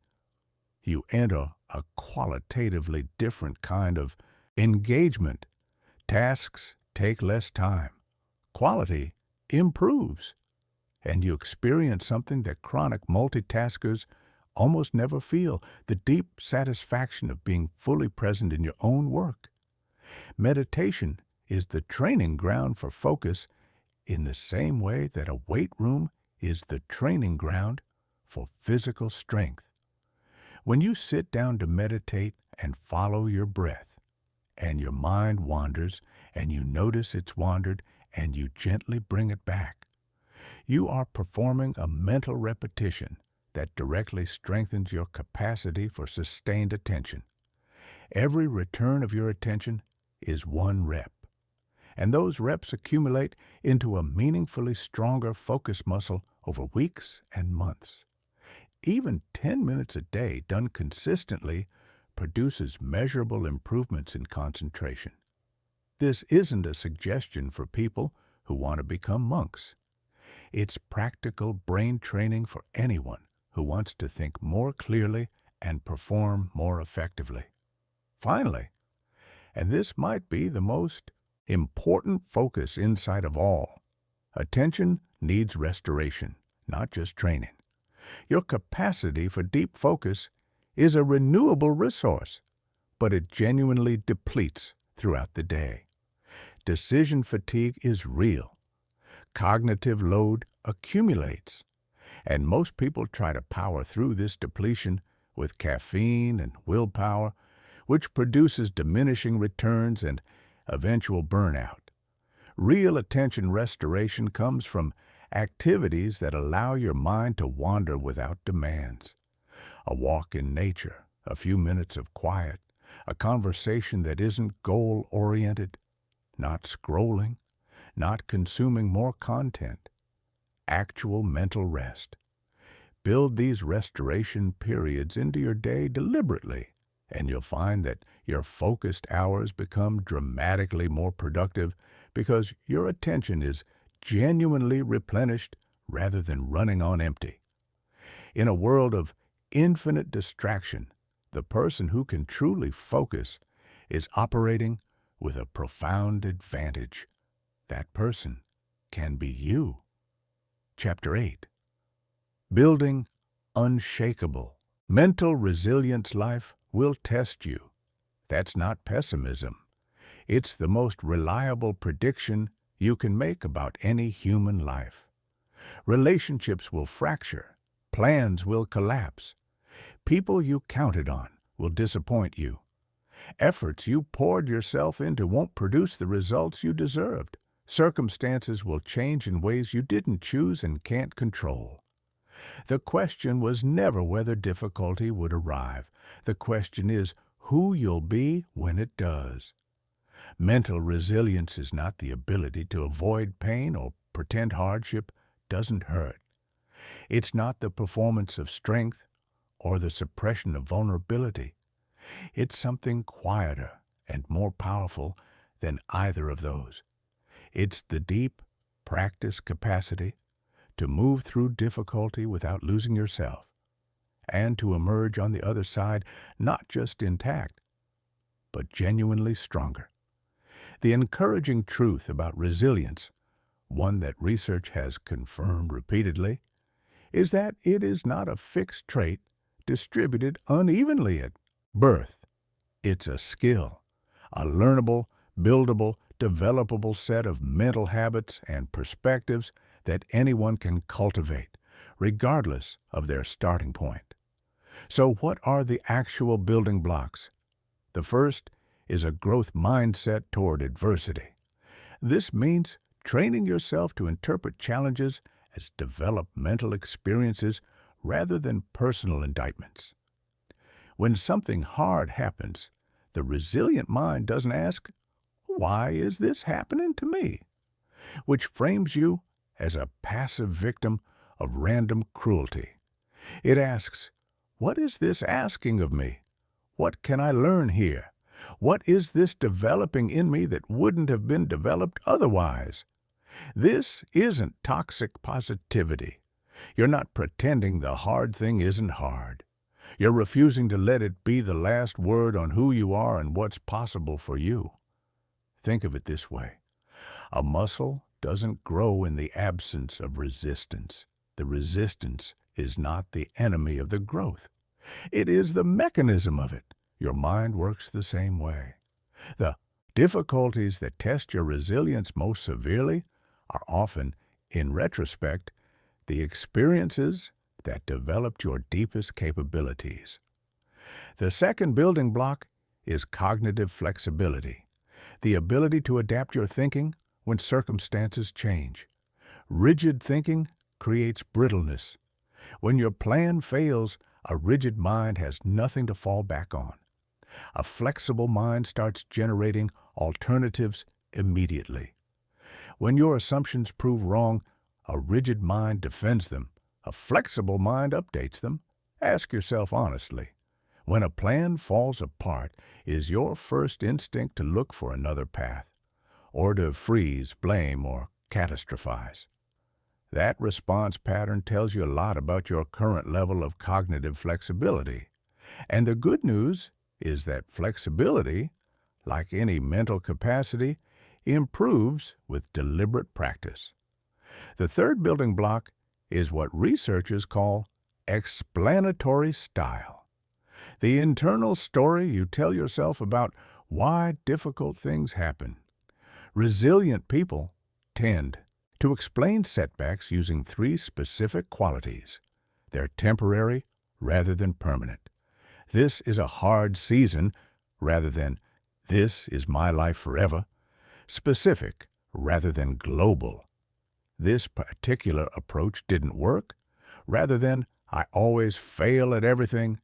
you enter a qualitatively different kind of engagement. Tasks take less time. Quality improves. And you experience something that chronic multitaskers almost never feel, the deep satisfaction of being fully present in your own work. Meditation is the training ground for focus in the same way that a weight room is the training ground for physical strength. When you sit down to meditate and follow your breath, and your mind wanders, and you notice it's wandered, and you gently bring it back, you are performing a mental repetition that directly strengthens your capacity for sustained attention. Every return of your attention is one rep, and those reps accumulate into a meaningfully stronger focus muscle over weeks and months. Even 10 minutes a day done consistently produces measurable improvements in concentration. This isn't a suggestion for people who want to become monks. It's practical brain training for anyone who wants to think more clearly and perform more effectively. Finally, and this might be the most important focus inside of all, attention needs restoration, not just training. Your capacity for deep focus is a renewable resource, but it genuinely depletes throughout the day. Decision fatigue is real. Cognitive load accumulates, and most people try to power through this depletion with caffeine and willpower, which produces diminishing returns and eventual burnout. Real attention restoration comes from activities that allow your mind to wander without demands. A walk in nature, a few minutes of quiet, a conversation that isn't goal-oriented, not scrolling, not consuming more content. Actual mental rest. Build these restoration periods into your day deliberately, and you'll find that your focused hours become dramatically more productive because your attention is genuinely replenished rather than running on empty. In a world of infinite distraction, the person who can truly focus is operating with a profound advantage. That person can be you. Chapter 8. Building unshakable. Mental resilience life will test you. That's not pessimism. It's the most reliable prediction you can make about any human life. Relationships will fracture. Plans will collapse. People you counted on will disappoint you. Efforts you poured yourself into won't produce the results you deserved. Circumstances will change in ways you didn't choose and can't control. The question was never whether difficulty would arrive. The question is who you'll be when it does. Mental resilience is not the ability to avoid pain or pretend hardship doesn't hurt. It's not the performance of strength or the suppression of vulnerability. It's something quieter and more powerful than either of those. It's the deep, practiced capacity to move through difficulty without losing yourself, and to emerge on the other side not just intact, but genuinely stronger. The encouraging truth about resilience, one that research has confirmed repeatedly, is that it is not a fixed trait distributed unevenly at birth. It's a skill, a learnable, buildable, developable set of mental habits and perspectives that anyone can cultivate, regardless of their starting point. So what are the actual building blocks? The first is a growth mindset toward adversity. This means training yourself to interpret challenges as developmental experiences rather than personal indictments. When something hard happens, the resilient mind doesn't ask, "Why is this happening to me?" which frames you as a passive victim of random cruelty. It asks, "What is this asking of me? What can I learn here? What is this developing in me that wouldn't have been developed otherwise?" This isn't toxic positivity. You're not pretending the hard thing isn't hard. You're refusing to let it be the last word on who you are and what's possible for you. Think of it this way. A muscle doesn't grow in the absence of resistance. The resistance is not the enemy of the growth. It is the mechanism of it. Your mind works the same way. The difficulties that test your resilience most severely are often, in retrospect, the experiences that developed your deepest capabilities. The second building block is cognitive flexibility, the ability to adapt your thinking when circumstances change. Rigid thinking creates brittleness. When your plan fails, a rigid mind has nothing to fall back on. A flexible mind starts generating alternatives immediately. When your assumptions prove wrong, a rigid mind defends them. A flexible mind updates them. Ask yourself honestly, when a plan falls apart, is your first instinct to look for another path, or to freeze, blame, or catastrophize? That response pattern tells you a lot about your current level of cognitive flexibility. And the good news is that flexibility, like any mental capacity, improves with deliberate practice. The third building block is what researchers call explanatory style. The internal story you tell yourself about why difficult things happen. Resilient people tend to explain setbacks using three specific qualities. They're temporary rather than permanent. This is a hard season rather than this is my life forever. Specific rather than global. This particular approach didn't work rather than I always fail at everything.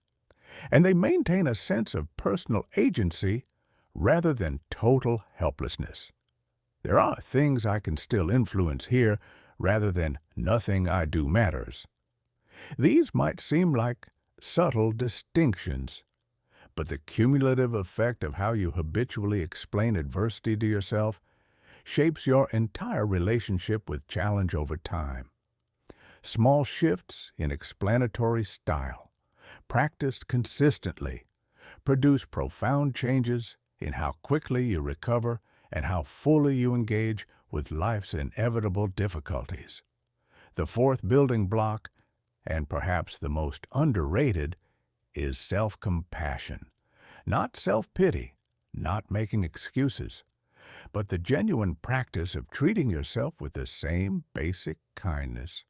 And they maintain a sense of personal agency rather than total helplessness. There are things I can still influence here rather than nothing I do matters. These might seem like subtle distinctions, but the cumulative effect of how you habitually explain adversity to yourself shapes your entire relationship with challenge over time. Small shifts in explanatory style, practiced consistently, produce profound changes in how quickly you recover and how fully you engage with life's inevitable difficulties. The fourth building block, and perhaps the most underrated, is self-compassion. Not self-pity, not making excuses, but the genuine practice of treating yourself with the same basic kindness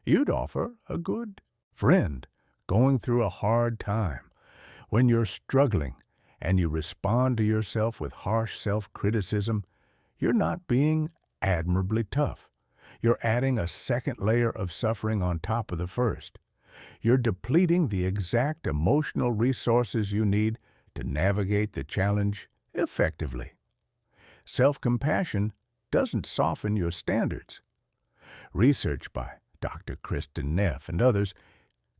you'd offer a good friend going through a hard time. When you're struggling and you respond to yourself with harsh self-criticism, you're not being admirably tough. You're adding a second layer of suffering on top of the first. You're depleting the exact emotional resources you need to navigate the challenge effectively. Self-compassion doesn't soften your standards. Research by Dr. Kristen Neff and others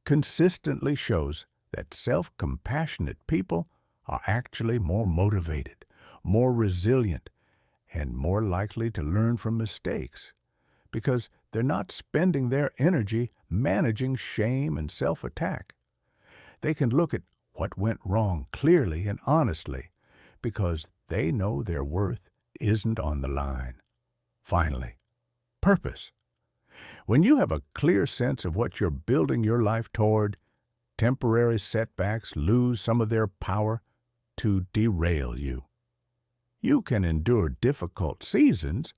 consistently shows that self-compassionate people are actually more motivated, more resilient, and more likely to learn from mistakes because they're not spending their energy managing shame and self-attack. They can look at what went wrong clearly and honestly because they know their worth isn't on the line. Finally, purpose. When you have a clear sense of what you're building your life toward, temporary setbacks lose some of their power to derail you. You can endure difficult seasons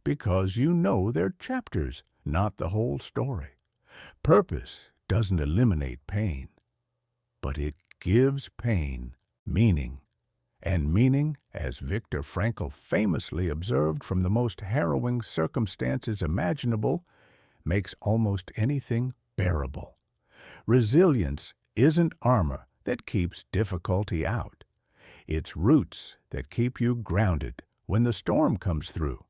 because you know they're chapters, not the whole story. Purpose doesn't eliminate pain, but it gives pain meaning. And meaning, as Viktor Frankl famously observed from the most harrowing circumstances imaginable, makes almost anything bearable. Resilience isn't armor that keeps difficulty out. It's roots that keep you grounded when the storm comes through.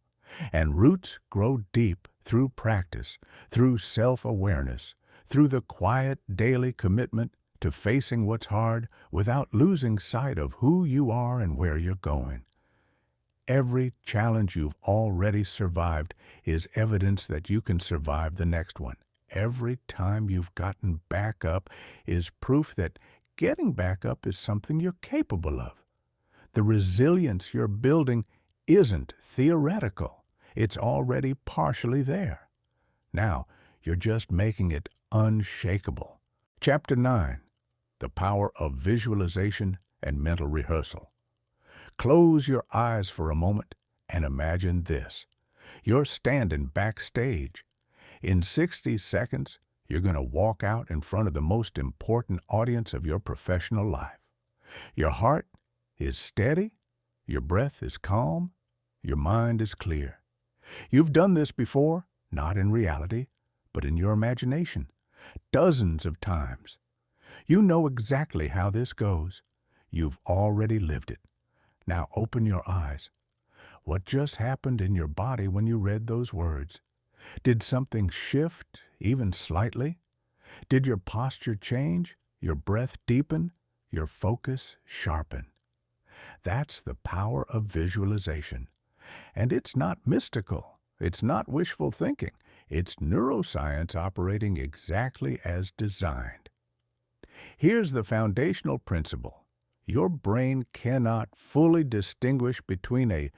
And roots grow deep through practice, through self-awareness, through the quiet daily commitment to facing what's hard without losing sight of who you are and where you're going. Every challenge you've already survived is evidence that you can survive the next one. Every time you've gotten back up is proof that getting back up is something you're capable of. The resilience you're building isn't theoretical. It's already partially there. Now, you're just making it unshakable. Chapter 9. The Power of Visualization and Mental Rehearsal. Close your eyes for a moment and imagine this. You're standing backstage. In 60 seconds, you're going to walk out in front of the most important audience of your professional life. Your heart is steady, your breath is calm, your mind is clear. You've done this before, not in reality, but in your imagination, dozens of times. You know exactly how this goes. You've already lived it. Now open your eyes. What just happened in your body when you read those words? Did something shift, even slightly? Did your posture change, your breath deepen, your focus sharpen? That's the power of visualization. And it's not mystical. It's not wishful thinking. It's neuroscience operating exactly as designed. Here's the foundational principle. Your brain cannot fully distinguish between a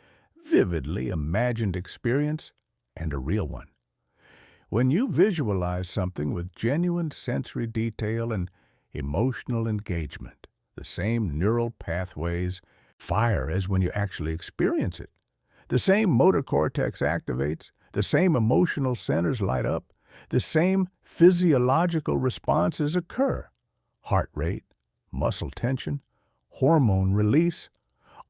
vividly imagined experience and a real one. When you visualize something with genuine sensory detail and emotional engagement, the same neural pathways fire as when you actually experience it. The same motor cortex activates, the same emotional centers light up, the same physiological responses occur. Heart rate, muscle tension, hormone release,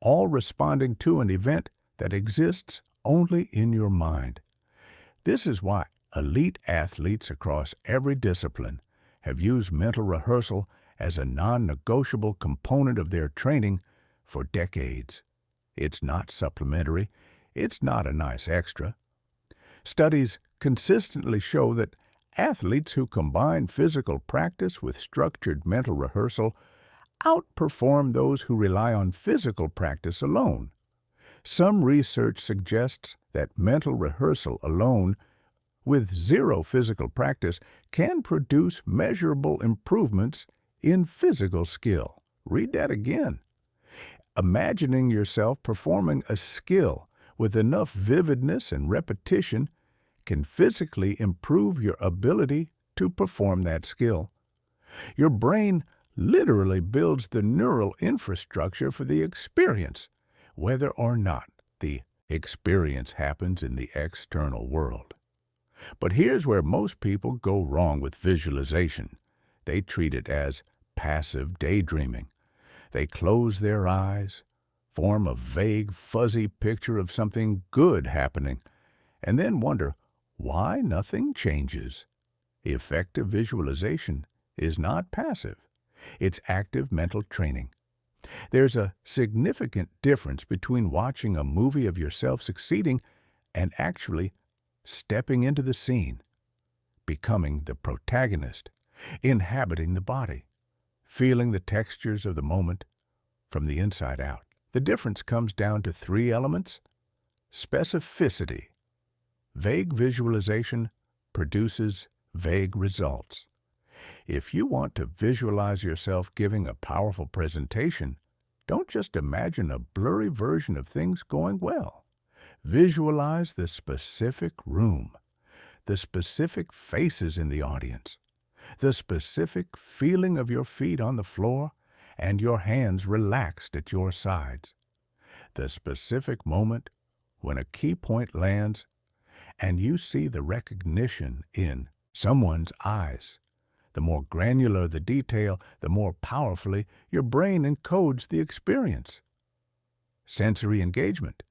all responding to an event that exists only in your mind. This is why elite athletes across every discipline have used mental rehearsal as a non-negotiable component of their training for decades. It's not supplementary. It's not a nice extra. Studies consistently show that athletes who combine physical practice with structured mental rehearsal outperform those who rely on physical practice alone. Some research suggests that mental rehearsal alone, with zero physical practice, can produce measurable improvements in physical skill. Read that again. Imagining yourself performing a skill with enough vividness and repetition can physically improve your ability to perform that skill. Your brain literally builds the neural infrastructure for the experience, whether or not the experience happens in the external world. But here's where most people go wrong with visualization. They treat it as passive daydreaming. They close their eyes, form a vague, fuzzy picture of something good happening, and then wonder why nothing changes. Effective visualization is not passive. It's active mental training. There's a significant difference between watching a movie of yourself succeeding and actually stepping into the scene, becoming the protagonist, inhabiting the body, feeling the textures of the moment from the inside out. The difference comes down to three elements: specificity. Vague visualization produces vague results. If you want to visualize yourself giving a powerful presentation, don't just imagine a blurry version of things going well. Visualize the specific room, the specific faces in the audience, the specific feeling of your feet on the floor and your hands relaxed at your sides, the specific moment when a key point lands and you see the recognition in someone's eyes. The more granular the detail, the more powerfully your brain encodes the experience. Sensory engagement.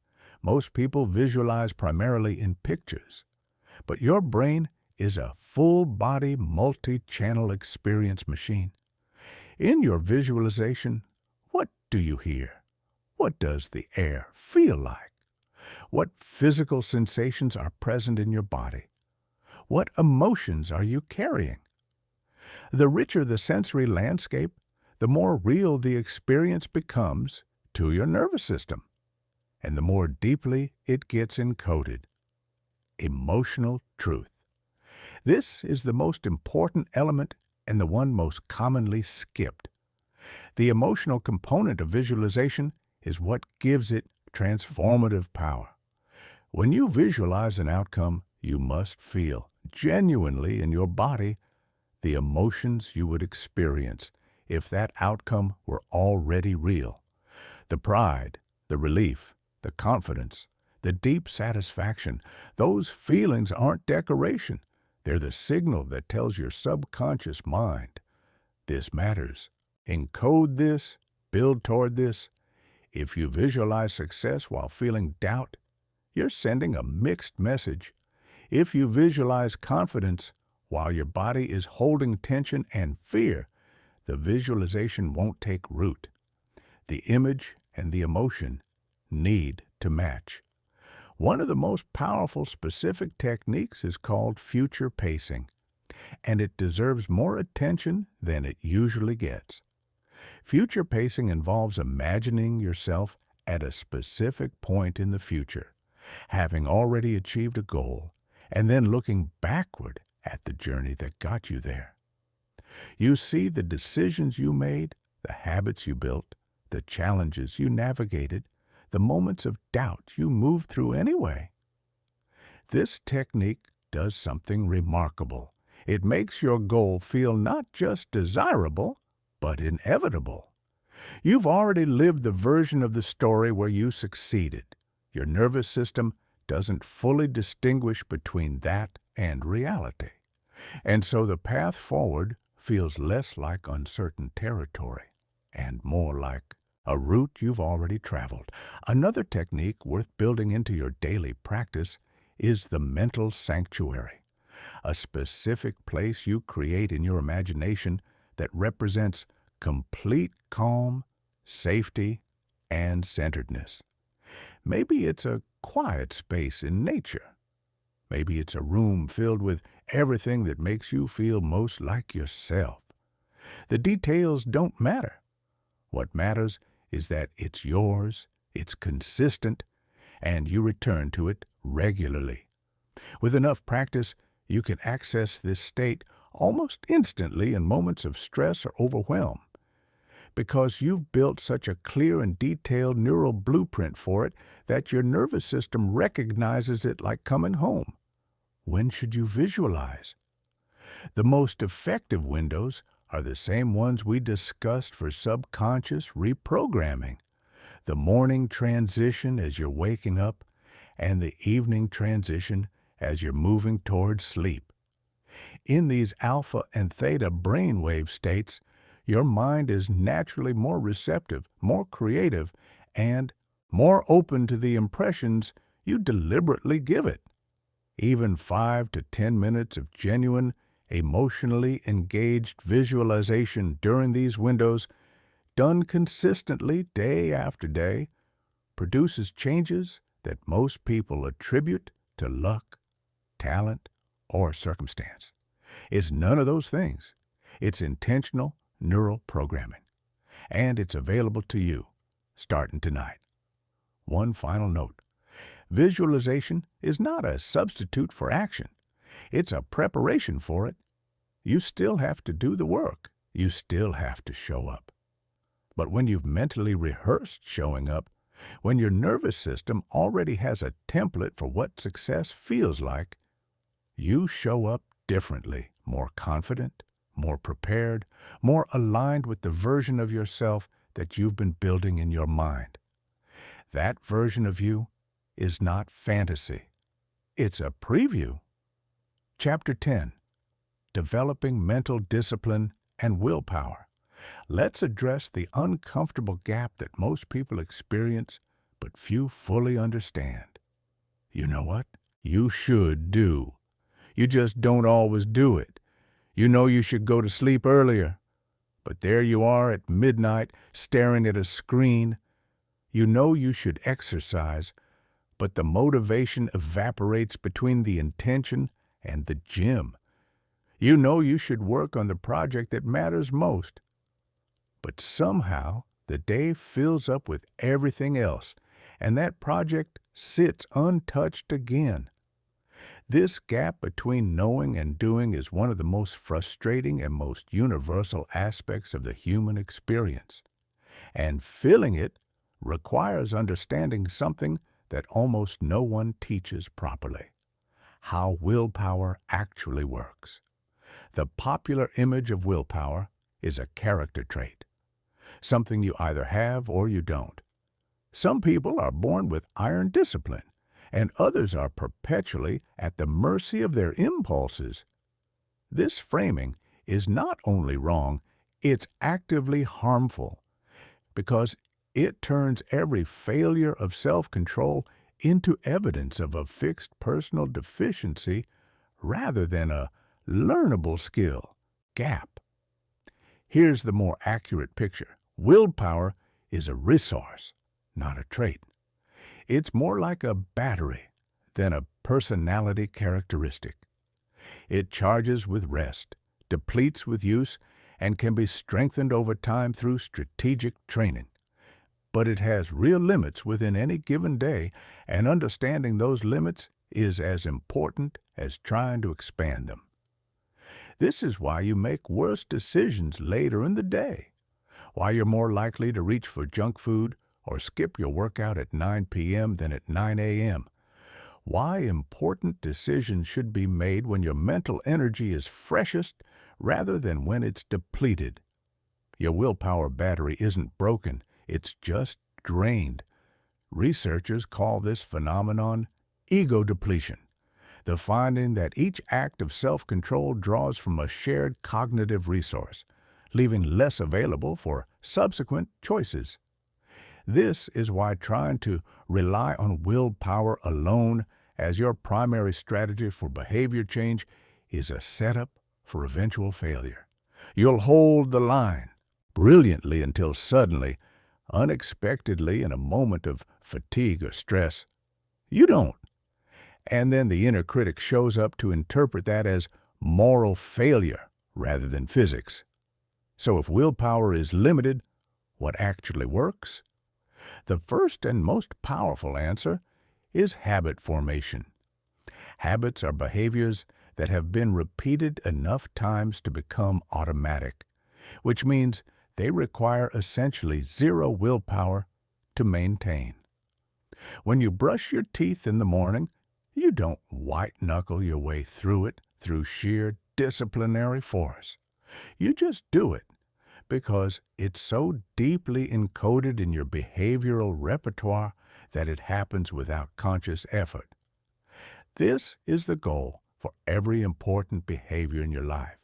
Most people visualize primarily in pictures, but your brain is a full-body, multi-channel experience machine. In your visualization, what do you hear? What does the air feel like? What physical sensations are present in your body? What emotions are you carrying? The richer the sensory landscape, the more real the experience becomes to your nervous system, and the more deeply it gets encoded. Emotional truth. This is the most important element and the one most commonly skipped. The emotional component of visualization is what gives it transformative power. When you visualize an outcome, you must feel genuinely in your body the emotions you would experience if that outcome were already real. The pride, the relief, the confidence, the deep satisfaction, those feelings aren't decoration. They're the signal that tells your subconscious mind, this matters. Encode this, build toward this. If you visualize success while feeling doubt, you're sending a mixed message. If you visualize confidence while your body is holding tension and fear, the visualization won't take root. The image and the emotion need to match. One of the most powerful specific techniques is called future pacing, and it deserves more attention than it usually gets. Future pacing involves imagining yourself at a specific point in the future, having already achieved a goal, and then looking backward at the journey that got you there. You see the decisions you made, the habits you built, the challenges you navigated, the moments of doubt you moved through anyway. This technique does something remarkable. It makes your goal feel not just desirable, but inevitable. You've already lived the version of the story where you succeeded. Your nervous system doesn't fully distinguish between that and reality. And so the path forward feels less like uncertain territory and more like a route you've already traveled. Another technique worth building into your daily practice is the mental sanctuary, a specific place you create in your imagination that represents complete calm, safety, and centeredness. Maybe it's a quiet space in nature. Maybe it's a room filled with everything that makes you feel most like yourself. The details don't matter. What matters is that it's yours, it's consistent, and you return to it regularly. With enough practice, you can access this state almost instantly in moments of stress or overwhelm, because you've built such a clear and detailed neural blueprint for it that your nervous system recognizes it like coming home. When should you visualize? The most effective windows are the same ones we discussed for subconscious reprogramming. The morning transition as you're waking up, and the evening transition as you're moving towards sleep. In these alpha and theta brainwave states, your mind is naturally more receptive, more creative, and more open to the impressions you deliberately give it. Even 5 to 10 minutes of genuine, emotionally engaged visualization during these windows, done consistently day after day, produces changes that most people attribute to luck, talent, or circumstance. It's none of those things. It's intentional neural programming, and it's available to you starting tonight. One final note. Visualization is not a substitute for action. It's a preparation for it. You still have to do the work. You still have to show up. But when you've mentally rehearsed showing up, when your nervous system already has a template for what success feels like, you show up differently, more confident, more prepared, more aligned with the version of yourself that you've been building in your mind. That version of you is not fantasy. It's a preview. Chapter 10. Developing Mental Discipline and Willpower. Let's address the uncomfortable gap that most people experience, but few fully understand. You know what? You should do. You just don't always do it. You know you should go to sleep earlier, but there you are at midnight staring at a screen. You know you should exercise, but the motivation evaporates between the intention and the gym. You know you should work on the project that matters most, but somehow the day fills up with everything else, and that project sits untouched again. This gap between knowing and doing is one of the most frustrating and most universal aspects of the human experience, and filling it requires understanding something that almost no one teaches properly: how willpower actually works. The popular image of willpower is a character trait, something you either have or you don't. Some people are born with iron discipline, and others are perpetually at the mercy of their impulses. This framing is not only wrong, it's actively harmful because it turns every failure of self-control into evidence of a fixed personal deficiency rather than a learnable skill gap. Here's the more accurate picture. Willpower is a resource, not a trait. It's more like a battery than a personality characteristic. It charges with rest, depletes with use, and can be strengthened over time through strategic training. But it has real limits within any given day, and understanding those limits is as important as trying to expand them. This is why you make worse decisions later in the day, why you're more likely to reach for junk food or skip your workout at 9 p.m. than at 9 a.m., why important decisions should be made when your mental energy is freshest rather than when it's depleted. Your willpower battery isn't broken, it's just drained. Researchers call this phenomenon ego depletion, the finding that each act of self-control draws from a shared cognitive resource, leaving less available for subsequent choices. This is why trying to rely on willpower alone as your primary strategy for behavior change is a setup for eventual failure. You'll hold the line brilliantly until suddenly, unexpectedly, in a moment of fatigue or stress, you don't. And then the inner critic shows up to interpret that as moral failure rather than physics. So if willpower is limited, what actually works? The first and most powerful answer is habit formation. Habits are behaviors that have been repeated enough times to become automatic, which means they require essentially zero willpower to maintain. When you brush your teeth in the morning, you don't white-knuckle your way through it through sheer disciplinary force. You just do it because it's so deeply encoded in your behavioral repertoire that it happens without conscious effort. This is the goal for every important behavior in your life,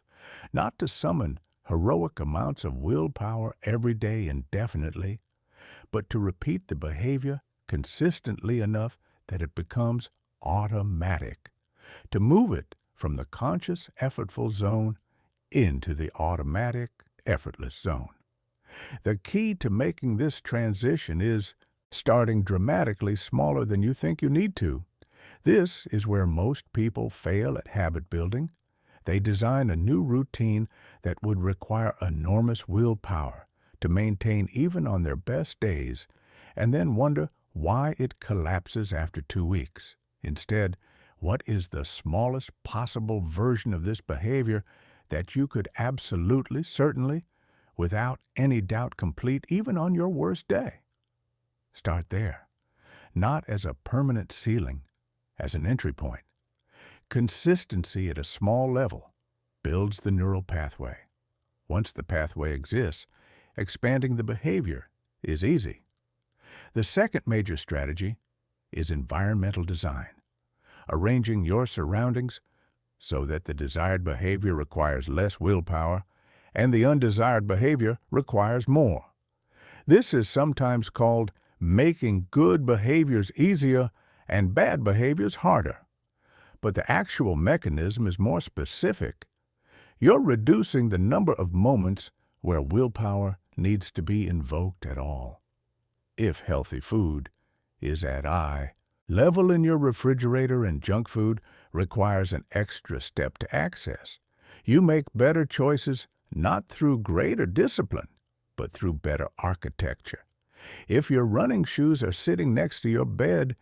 not to summon heroic amounts of willpower every day indefinitely, but to repeat the behavior consistently enough that it becomes automatic, to move it from the conscious, effortful zone into the automatic, effortless zone. The key to making this transition is starting dramatically smaller than you think you need to. This is where most people fail at habit building. They design a new routine that would require enormous willpower to maintain even on their best days, and then wonder why it collapses after 2 weeks. Instead, what is the smallest possible version of this behavior that you could absolutely, certainly, without any doubt complete even on your worst day? Start there, not as a permanent ceiling, as an entry point. Consistency at a small level builds the neural pathway. Once the pathway exists, expanding the behavior is easy. The second major strategy is environmental design, arranging your surroundings so that the desired behavior requires less willpower and the undesired behavior requires more. This is sometimes called making good behaviors easier and bad behaviors harder. But the actual mechanism is more specific. You're reducing the number of moments where willpower needs to be invoked at all. If healthy food is at eye level in your refrigerator and junk food requires an extra step to access, you make better choices not through greater discipline, but through better architecture. If your running shoes are sitting next to your bed,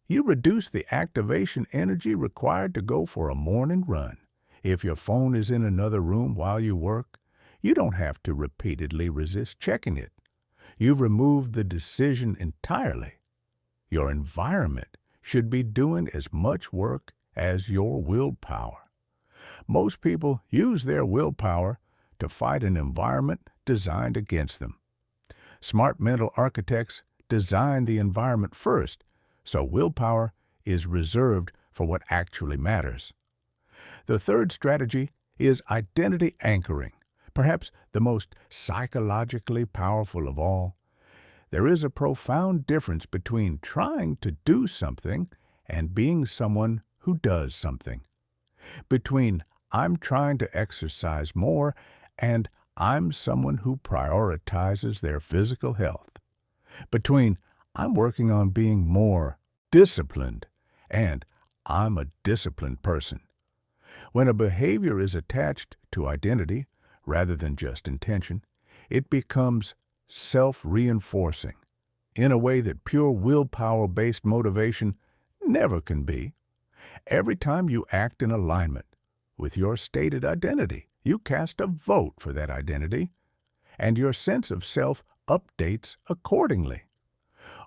you reduce the activation energy required to go for a morning run. If your phone is in another room while you work, you don't have to repeatedly resist checking it. You've removed the decision entirely. Your environment should be doing as much work as your willpower. Most people use their willpower to fight an environment designed against them. Smart mental architects design the environment first, so willpower is reserved for what actually matters. The third strategy is identity anchoring, perhaps the most psychologically powerful of all. There is a profound difference between trying to do something and being someone who does something. Between I'm trying to exercise more and I'm someone who prioritizes their physical health. Between I'm working on being more disciplined and I'm a disciplined person. When a behavior is attached to identity rather than just intention, it becomes self-reinforcing in a way that pure willpower-based motivation never can be. Every time you act in alignment with your stated identity, you cast a vote for that identity, and your sense of self updates accordingly.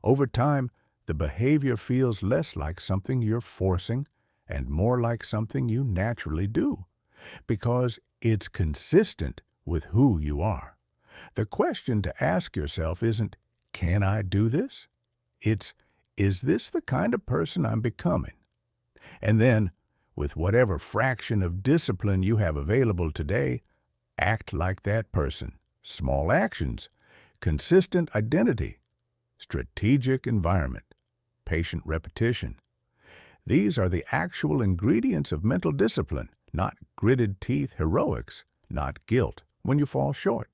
Over time, the behavior feels less like something you're forcing and more like something you naturally do, because it's consistent with who you are. The question to ask yourself isn't, can I do this? It's, is this the kind of person I'm becoming? And then, with whatever fraction of discipline you have available today, act like that person. Small actions, consistent identity, strategic environment, patient repetition. These are the actual ingredients of mental discipline, not gritted teeth heroics, not guilt when you fall short.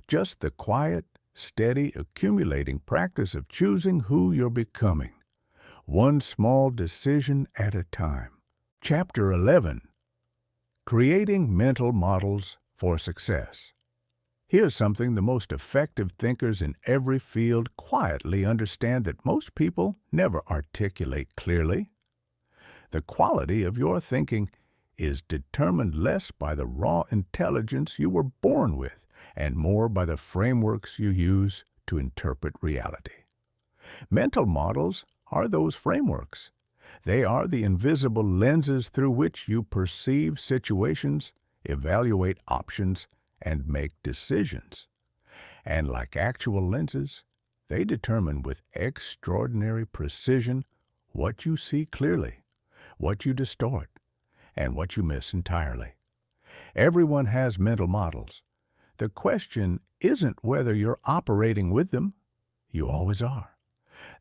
Just the quiet, steady, accumulating practice of choosing who you're becoming, one small decision at a time. Chapter 11. Creating Mental Models for Success. Here's something the most effective thinkers in every field quietly understand that most people never articulate clearly. The quality of your thinking is determined less by the raw intelligence you were born with and more by the frameworks you use to interpret reality. Mental models are those frameworks. They are the invisible lenses through which you perceive situations, evaluate options, and make decisions. And like actual lenses, they determine with extraordinary precision what you see clearly, what you distort, and what you miss entirely. Everyone has mental models. The question isn't whether you're operating with them. You always are.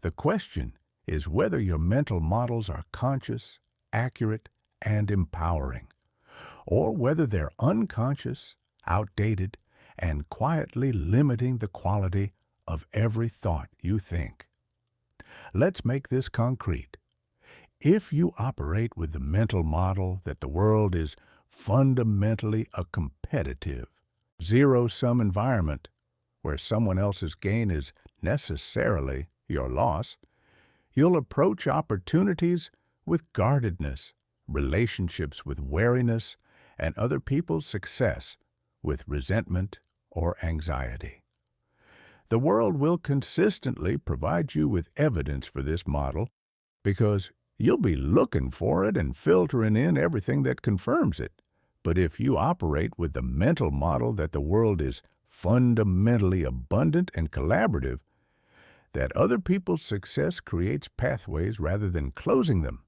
The question is whether your mental models are conscious, accurate, and empowering, or whether they're unconscious, outdated, and quietly limiting the quality of every thought you think. Let's make this concrete. If you operate with the mental model that the world is fundamentally a competitive, zero-sum environment where someone else's gain is necessarily your loss, you'll approach opportunities with guardedness, relationships with wariness, and other people's success with resentment or anxiety. The world will consistently provide you with evidence for this model because you'll be looking for it and filtering in everything that confirms it. But if you operate with the mental model that the world is fundamentally abundant and collaborative, that other people's success creates pathways rather than closing them,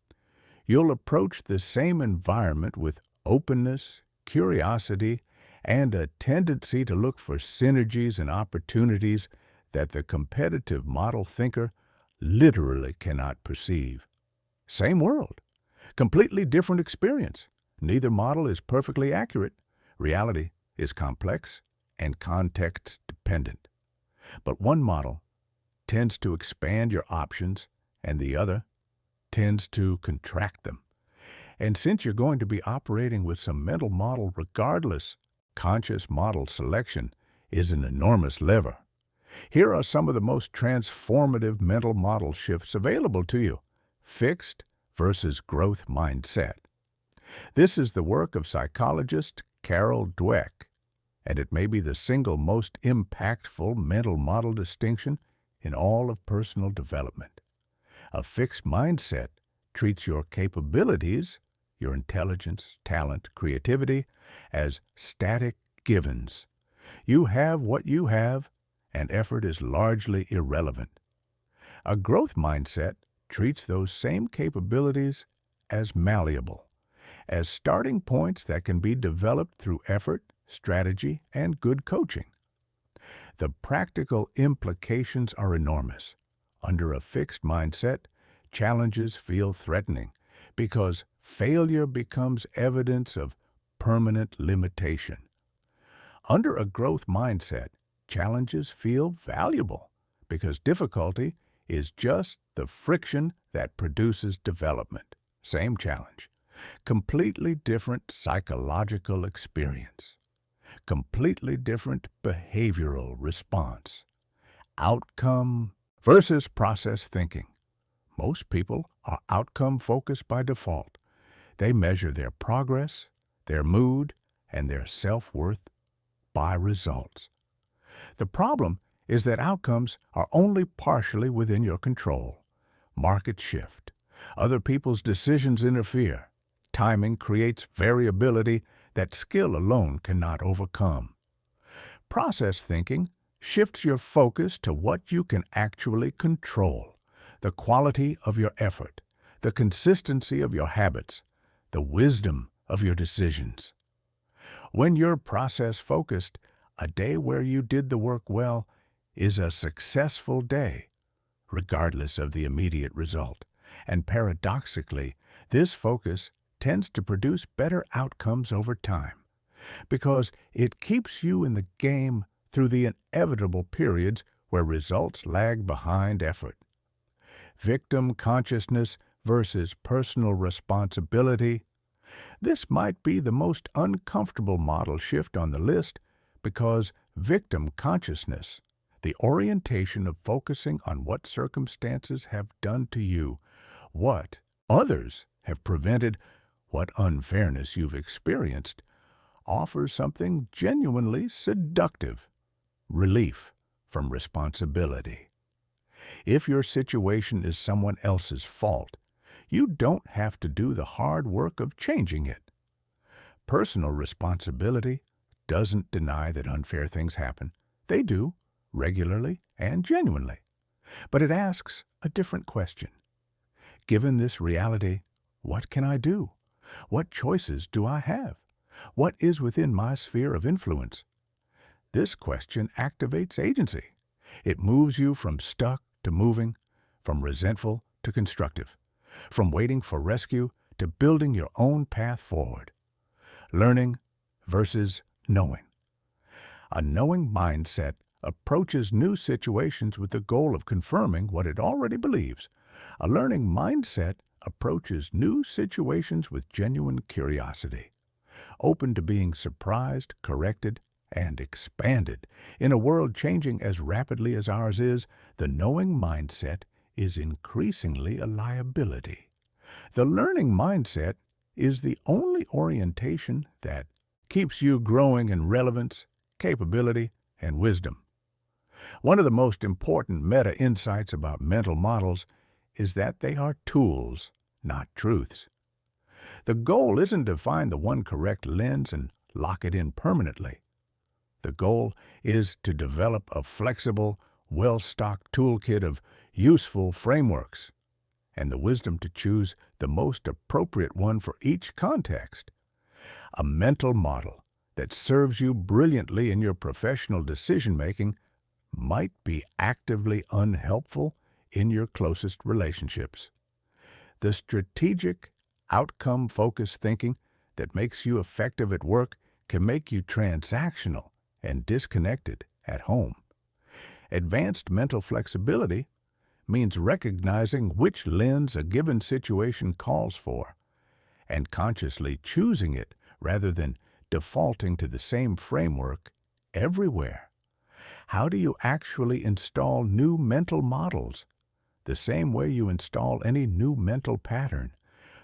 you'll approach the same environment with openness, curiosity, and a tendency to look for synergies and opportunities that the competitive model thinker literally cannot perceive. Same world, completely different experience. Neither model is perfectly accurate. Reality is complex and context-dependent. But one model tends to expand your options, and the other tends to contract them. And since you're going to be operating with some mental model regardless, conscious model selection is an enormous lever. Here are some of the most transformative mental model shifts available to you. Fixed versus growth mindset. This is the work of psychologist Carol Dweck, and it may be the single most impactful mental model distinction in all of personal development. A fixed mindset treats your capabilities, your intelligence, talent, creativity, as static givens. You have what you have, and effort is largely irrelevant. A growth mindset treats those same capabilities as malleable, as starting points that can be developed through effort, strategy, and good coaching. The practical implications are enormous. Under a fixed mindset, challenges feel threatening because failure becomes evidence of permanent limitation. Under a growth mindset, challenges feel valuable because difficulty is just the friction that produces development. Same challenge. Completely different psychological experience. Completely different behavioral response. Outcome versus process thinking. Most people are outcome-focused by default. They measure their progress, their mood, and their self-worth by results. The problem is that outcomes are only partially within your control. Markets shift. Other people's decisions interfere. Timing creates variability that skill alone cannot overcome. Process thinking shifts your focus to what you can actually control: the quality of your effort, the consistency of your habits, the wisdom of your decisions. When you're process-focused, a day where you did the work well is a successful day, regardless of the immediate result. And paradoxically, this focus tends to produce better outcomes over time, because it keeps you in the game through the inevitable periods where results lag behind effort. Victim consciousness versus personal responsibility. This might be the most uncomfortable model shift on the list, because victim consciousness, the orientation of focusing on what circumstances have done to you, what others have prevented, what unfairness you've experienced, offers something genuinely seductive: relief from responsibility. If your situation is someone else's fault, you don't have to do the hard work of changing it. Personal responsibility doesn't deny that unfair things happen. They do, regularly and genuinely. But it asks a different question. Given this reality, what can I do? What choices do I have? What is within my sphere of influence? This question activates agency. It moves you from stuck to moving, from resentful to constructive, from waiting for rescue to building your own path forward. Learning versus knowing. A knowing mindset approaches new situations with the goal of confirming what it already believes. A learning mindset approaches new situations with genuine curiosity, open to being surprised, corrected, and expanded. In a world changing as rapidly as ours is, the knowing mindset is increasingly a liability. The learning mindset is the only orientation that keeps you growing in relevance, capability, and wisdom. One of the most important meta-insights about mental models is that they are tools, not truths. The goal isn't to find the one correct lens and lock it in permanently. The goal is to develop a flexible, well-stocked toolkit of useful frameworks, and the wisdom to choose the most appropriate one for each context. A mental model that serves you brilliantly in your professional decision-making might be actively unhelpful in your closest relationships. The strategic, outcome-focused thinking that makes you effective at work can make you transactional and disconnected at home. Advanced mental flexibility means recognizing which lens a given situation calls for and consciously choosing it rather than defaulting to the same framework everywhere. How do you actually install new mental models? The same way you install any new mental pattern: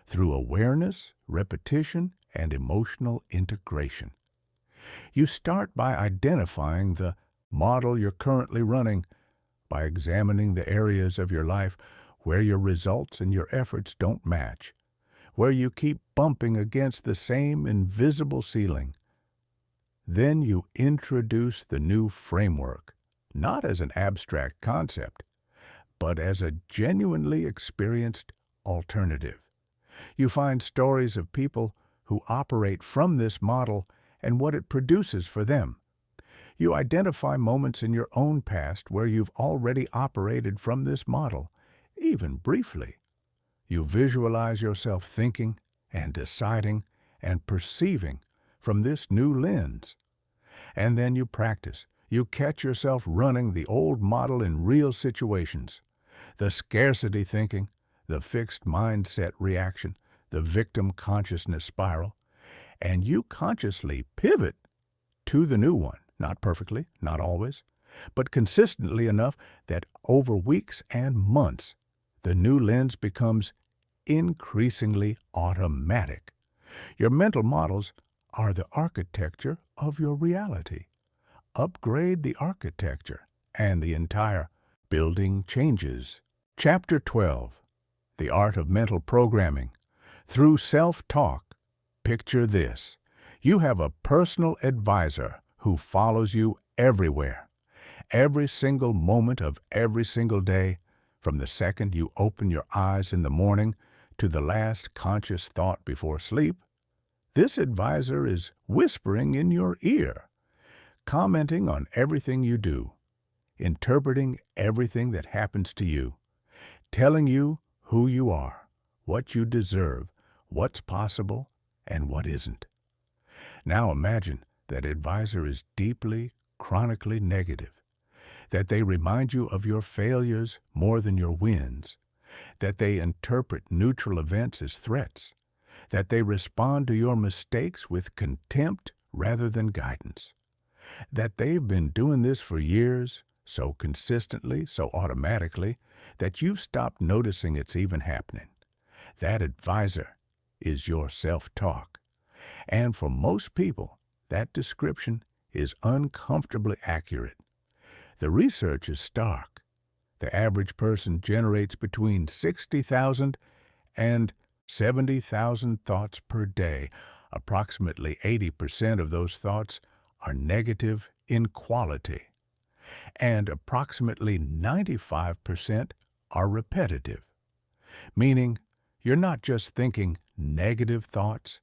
through awareness, repetition, and emotional integration. You start by identifying the model you're currently running, by examining the areas of your life where your results and your efforts don't match, where you keep bumping against the same invisible ceiling. Then you introduce the new framework, not as an abstract concept, but as a genuinely experienced alternative. You find stories of people who operate from this model and what it produces for them. You identify moments in your own past where you've already operated from this model, even briefly. You visualize yourself thinking and deciding and perceiving from this new lens. And then you practice. You catch yourself running the old model in real situations. The scarcity thinking, the fixed mindset reaction, the victim consciousness spiral, and you consciously pivot to the new one. Not perfectly, not always, but consistently enough that over weeks and months, the new lens becomes increasingly automatic. Your mental models are the architecture of your reality. Upgrade the architecture, and the entire building changes. Chapter 12. The Art of Mental Programming. Through self-talk, picture this. You have a personal advisor who follows you everywhere. Every single moment of every single day, from the second you open your eyes in the morning to the last conscious thought before sleep, this advisor is whispering in your ear, commenting on everything you do, interpreting everything that happens to you, telling you who you are, what you deserve, what's possible, and what isn't. Now imagine that advisor is deeply, chronically negative, that they remind you of your failures more than your wins, that they interpret neutral events as threats, that they respond to your mistakes with contempt rather than guidance, that they've been doing this for years, so consistently, so automatically, that you've stopped noticing it's even happening. That advisor is your self-talk. And for most people, that description is uncomfortably accurate. The research is stark. The average person generates between 60,000 and 70,000 thoughts per day. Approximately 80% of those thoughts are negative in quality, and approximately 95% are repetitive, meaning you're not just thinking negative thoughts,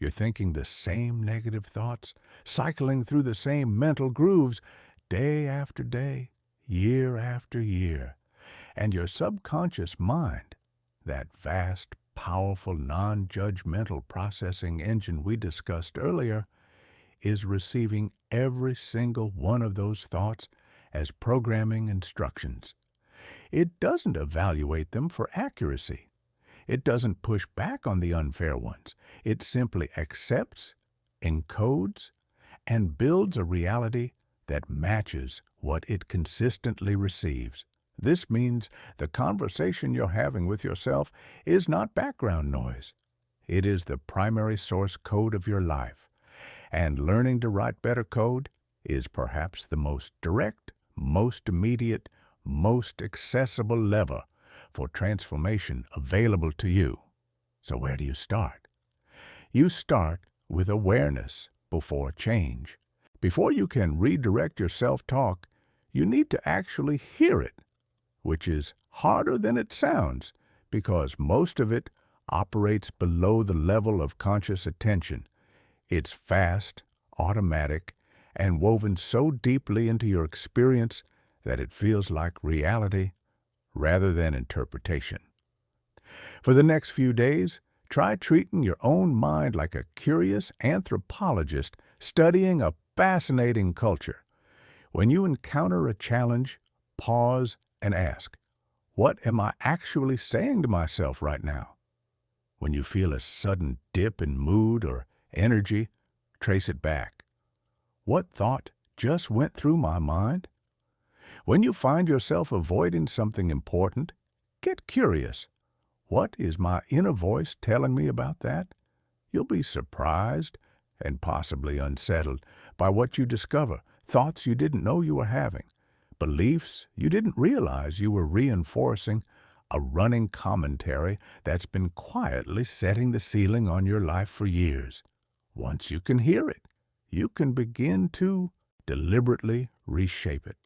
you're thinking the same negative thoughts, cycling through the same mental grooves day after day, year after year. And your subconscious mind, that vast, powerful, non-judgmental processing engine we discussed earlier, is receiving every single one of those thoughts as programming instructions. It doesn't evaluate them for accuracy. It doesn't push back on the unfair ones. It simply accepts, encodes, and builds a reality that matches what it consistently receives. This means the conversation you're having with yourself is not background noise. It is the primary source code of your life. And learning to write better code is perhaps the most direct, most immediate, most accessible lever for transformation available to you. So where do you start? You start with awareness before change. Before you can redirect your self-talk, you need to actually hear it, which is harder than it sounds because most of it operates below the level of conscious attention. It's fast, automatic, and woven so deeply into your experience that it feels like reality rather than interpretation. For the next few days, try treating your own mind like a curious anthropologist studying a fascinating culture. When you encounter a challenge, pause and ask, what am I actually saying to myself right now? When you feel a sudden dip in mood or energy, trace it back. What thought just went through my mind? When you find yourself avoiding something important, get curious. What is my inner voice telling me about that? You'll be surprised and possibly unsettled by what you discover, thoughts you didn't know you were having, beliefs you didn't realize you were reinforcing, a running commentary that's been quietly setting the ceiling on your life for years. Once you can hear it, you can begin to deliberately reshape it.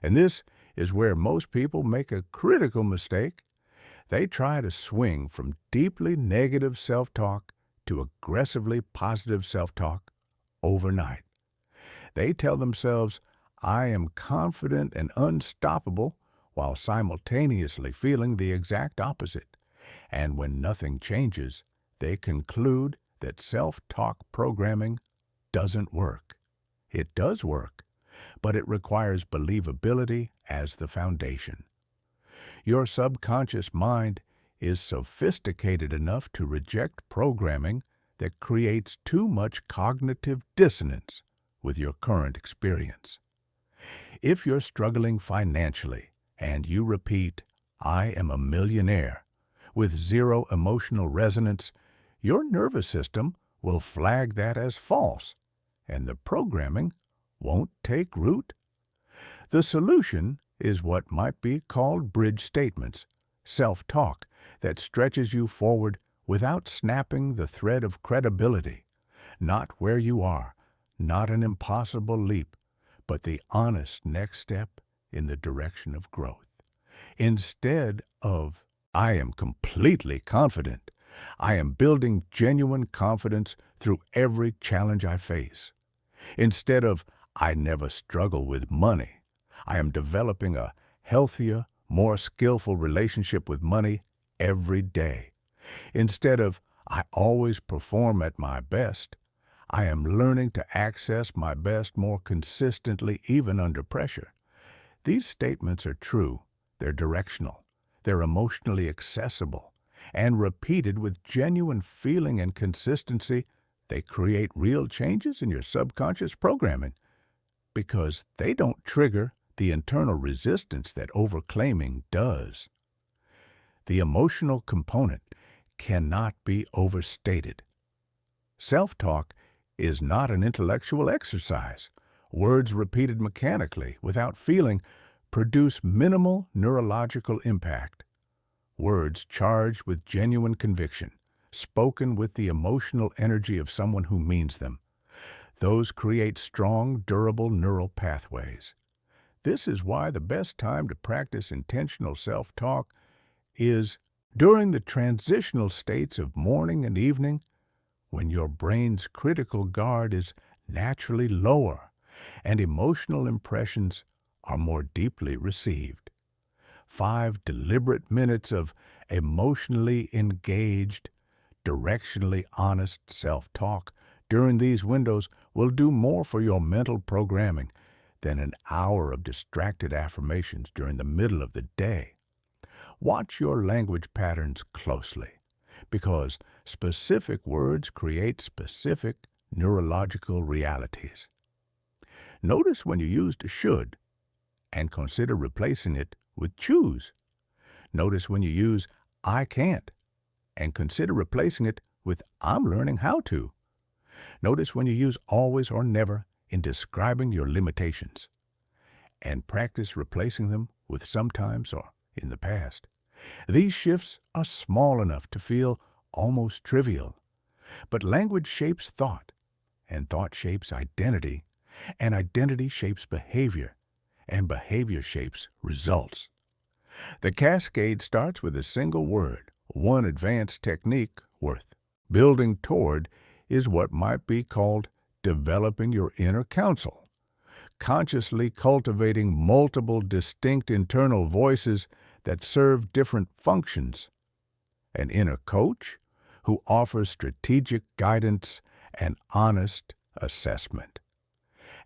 And this is where most people make a critical mistake. They try to swing from deeply negative self-talk to aggressively positive self-talk overnight. They tell themselves, "I am confident and unstoppable," while simultaneously feeling the exact opposite. And when nothing changes, they conclude that self-talk programming doesn't work. It does work, but it requires believability as the foundation. Your subconscious mind is sophisticated enough to reject programming that creates too much cognitive dissonance with your current experience. If you're struggling financially and you repeat, "I am a millionaire," with zero emotional resonance, your nervous system will flag that as false, and the programming won't take root. The solution is what might be called bridge statements, self-talk that stretches you forward without snapping the thread of credibility. Not where you are, not an impossible leap, but the honest next step in the direction of growth. Instead of, "I am completely confident," I am building genuine confidence through every challenge I face. Instead of, "I never struggle with money," I am developing a healthier, more skillful relationship with money every day. Instead of, "I always perform at my best," I am learning to access my best more consistently even under pressure. These statements are true, they're directional, they're emotionally accessible, and repeated with genuine feeling and consistency, they create real changes in your subconscious programming because they don't trigger the internal resistance that overclaiming does. The emotional component cannot be overstated. Self-talk is not an intellectual exercise. Words repeated mechanically, without feeling, produce minimal neurological impact. Words charged with genuine conviction, spoken with the emotional energy of someone who means them. Those create strong, durable neural pathways. This is why the best time to practice intentional self-talk is during the transitional states of morning and evening, when your brain's critical guard is naturally lower and emotional impressions are more deeply received. 5 deliberate minutes of emotionally engaged, directionally honest self-talk during these windows will do more for your mental programming than an hour of distracted affirmations during the middle of the day. Watch your language patterns closely, because specific words create specific neurological realities. Notice when you used should, and consider replacing it with choose. Notice when you use "I can't," and consider replacing it with "I'm learning how to." Notice when you use always or never in describing your limitations, and practice replacing them with sometimes or in the past. These shifts are small enough to feel almost trivial, but language shapes thought, and thought shapes identity, and identity shapes behavior, and behavior shapes results. The cascade starts with a single word. One advanced technique worth building toward is what might be called developing your inner counsel, consciously cultivating multiple distinct internal voices that serve different functions. An inner coach who offers strategic guidance and honest assessment.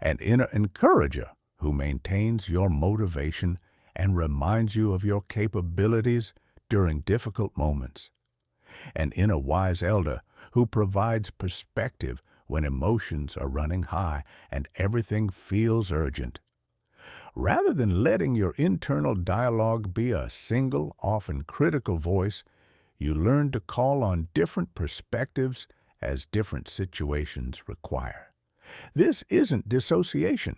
An inner encourager who maintains your motivation and reminds you of your capabilities during difficult moments. An inner wise elder who provides perspective when emotions are running high and everything feels urgent. Rather than letting your internal dialogue be a single, often critical voice, you learn to call on different perspectives as different situations require. This isn't dissociation.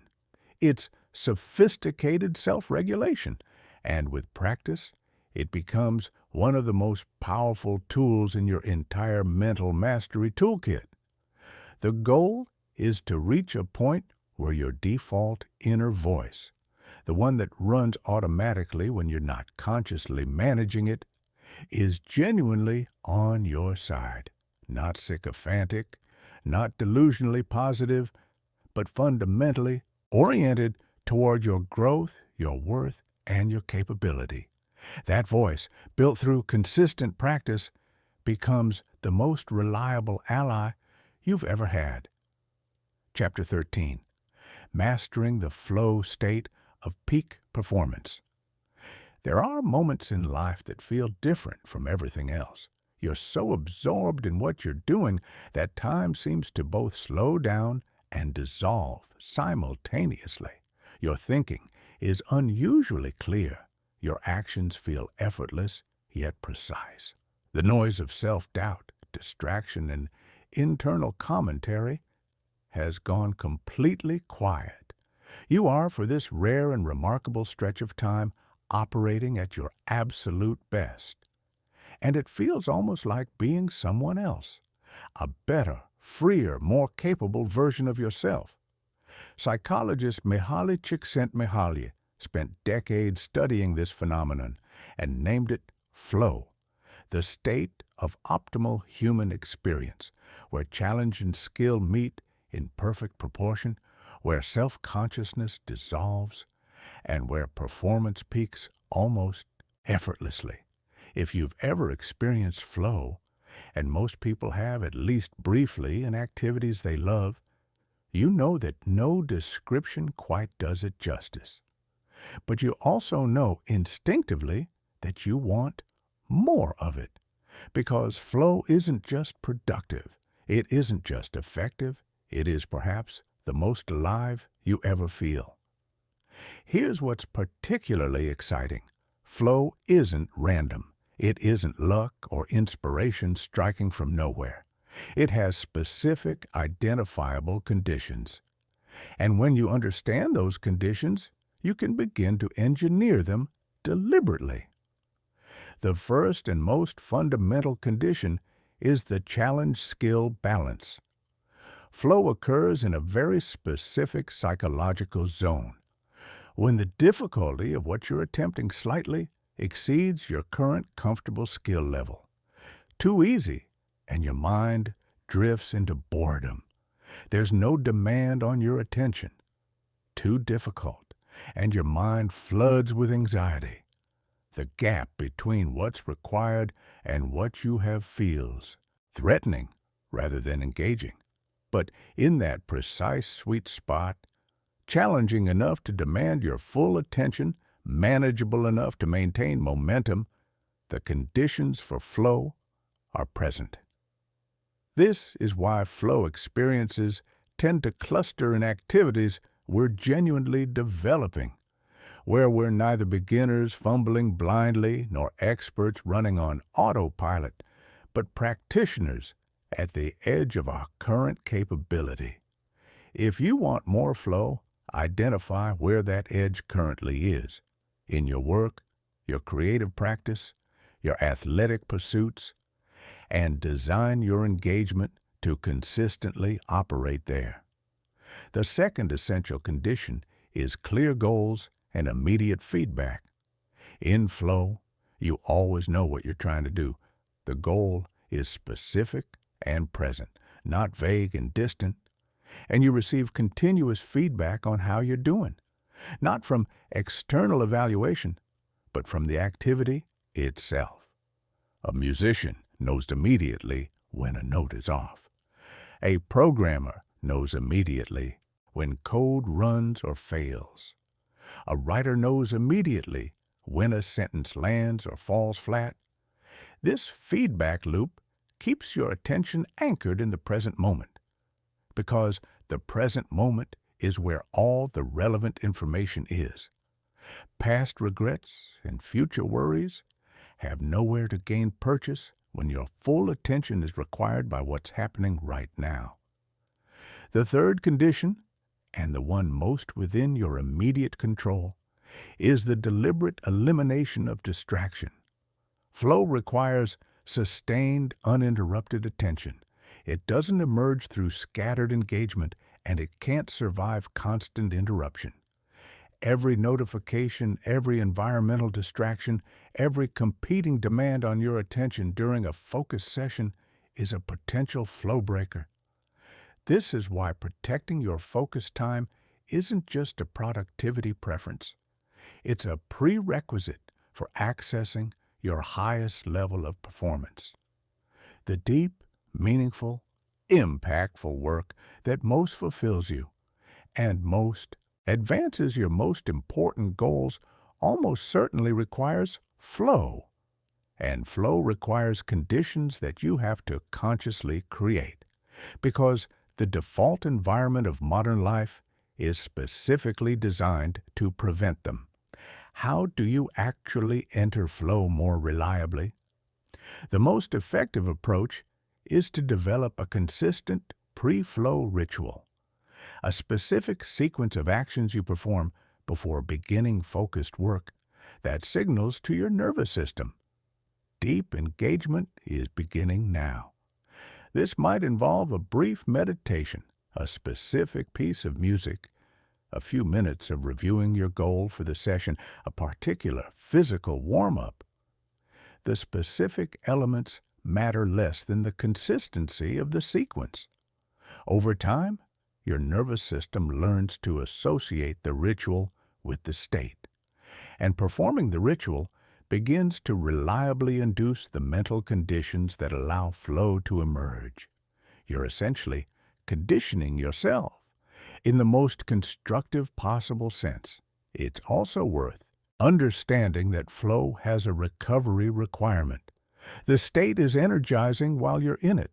It's sophisticated self-regulation, and with practice, it becomes one of the most powerful tools in your entire mental mastery toolkit. The goal is to reach a point where your default inner voice, the one that runs automatically when you're not consciously managing it, is genuinely on your side, not sycophantic, not delusionally positive, but fundamentally oriented toward your growth, your worth, and your capability. That voice, built through consistent practice, becomes the most reliable ally you've ever had. Chapter 13. Mastering the flow state of peak performance. There are moments in life that feel different from everything else. You're so absorbed in what you're doing that time seems to both slow down and dissolve simultaneously. Your thinking is unusually clear. Your actions feel effortless yet precise. The noise of self-doubt, distraction, and internal commentary has gone completely quiet. You are, for this rare and remarkable stretch of time, operating at your absolute best. And it feels almost like being someone else, a better, freer, more capable version of yourself. Psychologist Mihaly Csikszentmihalyi spent decades studying this phenomenon and named it flow, the state of optimal human experience, where challenge and skill meet in perfect proportion, where self-consciousness dissolves, and where performance peaks almost effortlessly. If you've ever experienced flow, and most people have at least briefly in activities they love, you know that no description quite does it justice. But you also know instinctively that you want more of it, because flow isn't just productive, it isn't just effective, it is perhaps the most alive you ever feel. Here's what's particularly exciting. Flow isn't random. It isn't luck or inspiration striking from nowhere. It has specific, identifiable conditions. And when you understand those conditions, you can begin to engineer them deliberately. The first and most fundamental condition is the challenge-skill balance. Flow occurs in a very specific psychological zone, when the difficulty of what you're attempting slightly exceeds your current comfortable skill level. Too easy, and your mind drifts into boredom. There's no demand on your attention. Too difficult, and your mind floods with anxiety. The gap between what's required and what you have feels threatening rather than engaging. But in that precise sweet spot, challenging enough to demand your full attention, manageable enough to maintain momentum, the conditions for flow are present. This is why flow experiences tend to cluster in activities we're genuinely developing, where we're neither beginners fumbling blindly nor experts running on autopilot, but practitioners at the edge of our current capability. If you want more flow, identify where that edge currently is, in your work, your creative practice, your athletic pursuits, and design your engagement to consistently operate there. The second essential condition is clear goals and immediate feedback. In flow, you always know what you're trying to do. The goal is specific and present, not vague and distant, and you receive continuous feedback on how you're doing, not from external evaluation, but from the activity itself. A musician knows immediately when a note is off. A programmer knows immediately when code runs or fails. A writer knows immediately when a sentence lands or falls flat. This feedback loop keeps your attention anchored in the present moment, because the present moment is where all the relevant information is. Past regrets and future worries have nowhere to gain purchase when your full attention is required by what's happening right now. The third condition, and the one most within your immediate control, is the deliberate elimination of distraction. Flow requires sustained, uninterrupted attention. It doesn't emerge through scattered engagement, and it can't survive constant interruption. Every notification, every environmental distraction, every competing demand on your attention during a focused session is a potential flow breaker. This is why protecting your focus time isn't just a productivity preference. It's a prerequisite for accessing your highest level of performance. The deep, meaningful, impactful work that most fulfills you and most advances your most important goals almost certainly requires flow. And flow requires conditions that you have to consciously create, because the default environment of modern life is specifically designed to prevent them. How do you actually enter flow more reliably? The most effective approach is to develop a consistent pre-flow ritual, a specific sequence of actions you perform before beginning focused work that signals to your nervous system, deep engagement is beginning now. This might involve a brief meditation, a specific piece of music, a few minutes of reviewing your goal for the session, a particular physical warm-up. The specific elements matter less than the consistency of the sequence. Over time, your nervous system learns to associate the ritual with the state, and performing the ritual begins to reliably induce the mental conditions that allow flow to emerge. You're essentially conditioning yourself in the most constructive possible sense. It's also worth understanding that flow has a recovery requirement. The state is energizing while you're in it,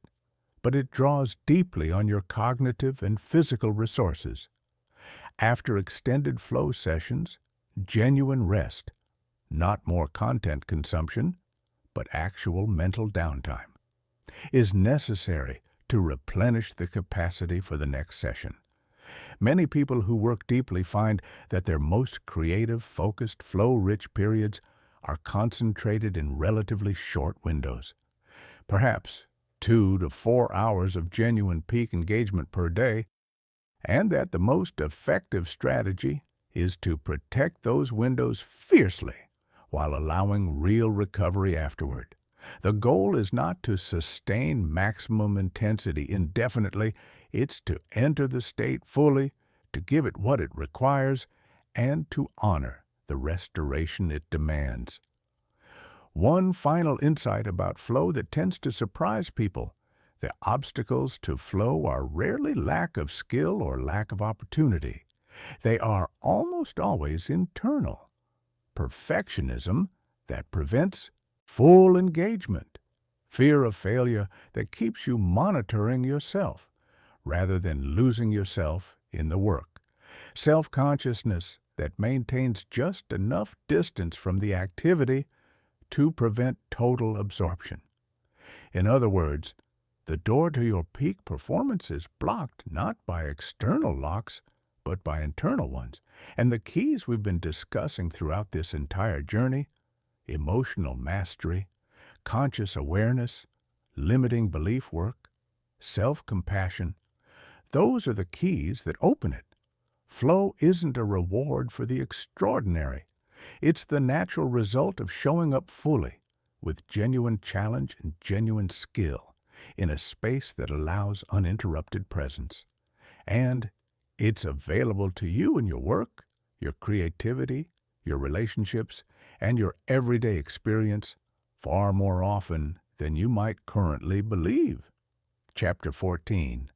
but it draws deeply on your cognitive and physical resources. After extended flow sessions, genuine rest, not more content consumption, but actual mental downtime, is necessary to replenish the capacity for the next session. Many people who work deeply find that their most creative, focused, flow-rich periods are concentrated in relatively short windows. Perhaps 2 to 4 hours of genuine peak engagement per day, and that the most effective strategy is to protect those windows fiercely while allowing real recovery afterward. The goal is not to sustain maximum intensity indefinitely, it's to enter the state fully, to give it what it requires, and to honor the restoration it demands. One final insight about flow that tends to surprise people: the obstacles to flow are rarely lack of skill or lack of opportunity. They are almost always internal. Perfectionism that prevents full engagement, fear of failure that keeps you monitoring yourself rather than losing yourself in the work, self-consciousness that maintains just enough distance from the activity to prevent total absorption. In other words, the door to your peak performance is blocked not by external locks, but by internal ones. And the keys we've been discussing throughout this entire journey: emotional mastery, conscious awareness, limiting belief work, self-compassion, those are the keys that open it. Flow isn't a reward for the extraordinary. It's the natural result of showing up fully, with genuine challenge and genuine skill, in a space that allows uninterrupted presence. And it's available to you in your work, your creativity, your relationships, and your everyday experience far more often than you might currently believe. Chapter 14.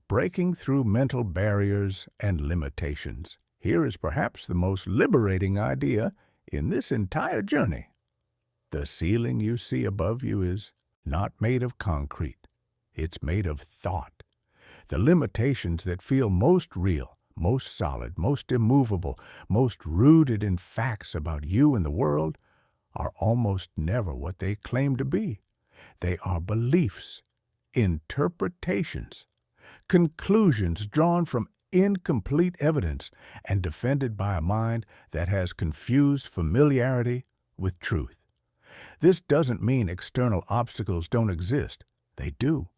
Breaking Through Mental Barriers and Limitations. Here is perhaps the most liberating idea in this entire journey. The ceiling you see above you is not made of concrete. It's made of thought. The limitations that feel most real, most solid, most immovable, most rooted in facts about you and the world are almost never what they claim to be. They are beliefs, interpretations, conclusions drawn from incomplete evidence and defended by a mind that has confused familiarity with truth. This doesn't mean external obstacles don't exist. They do.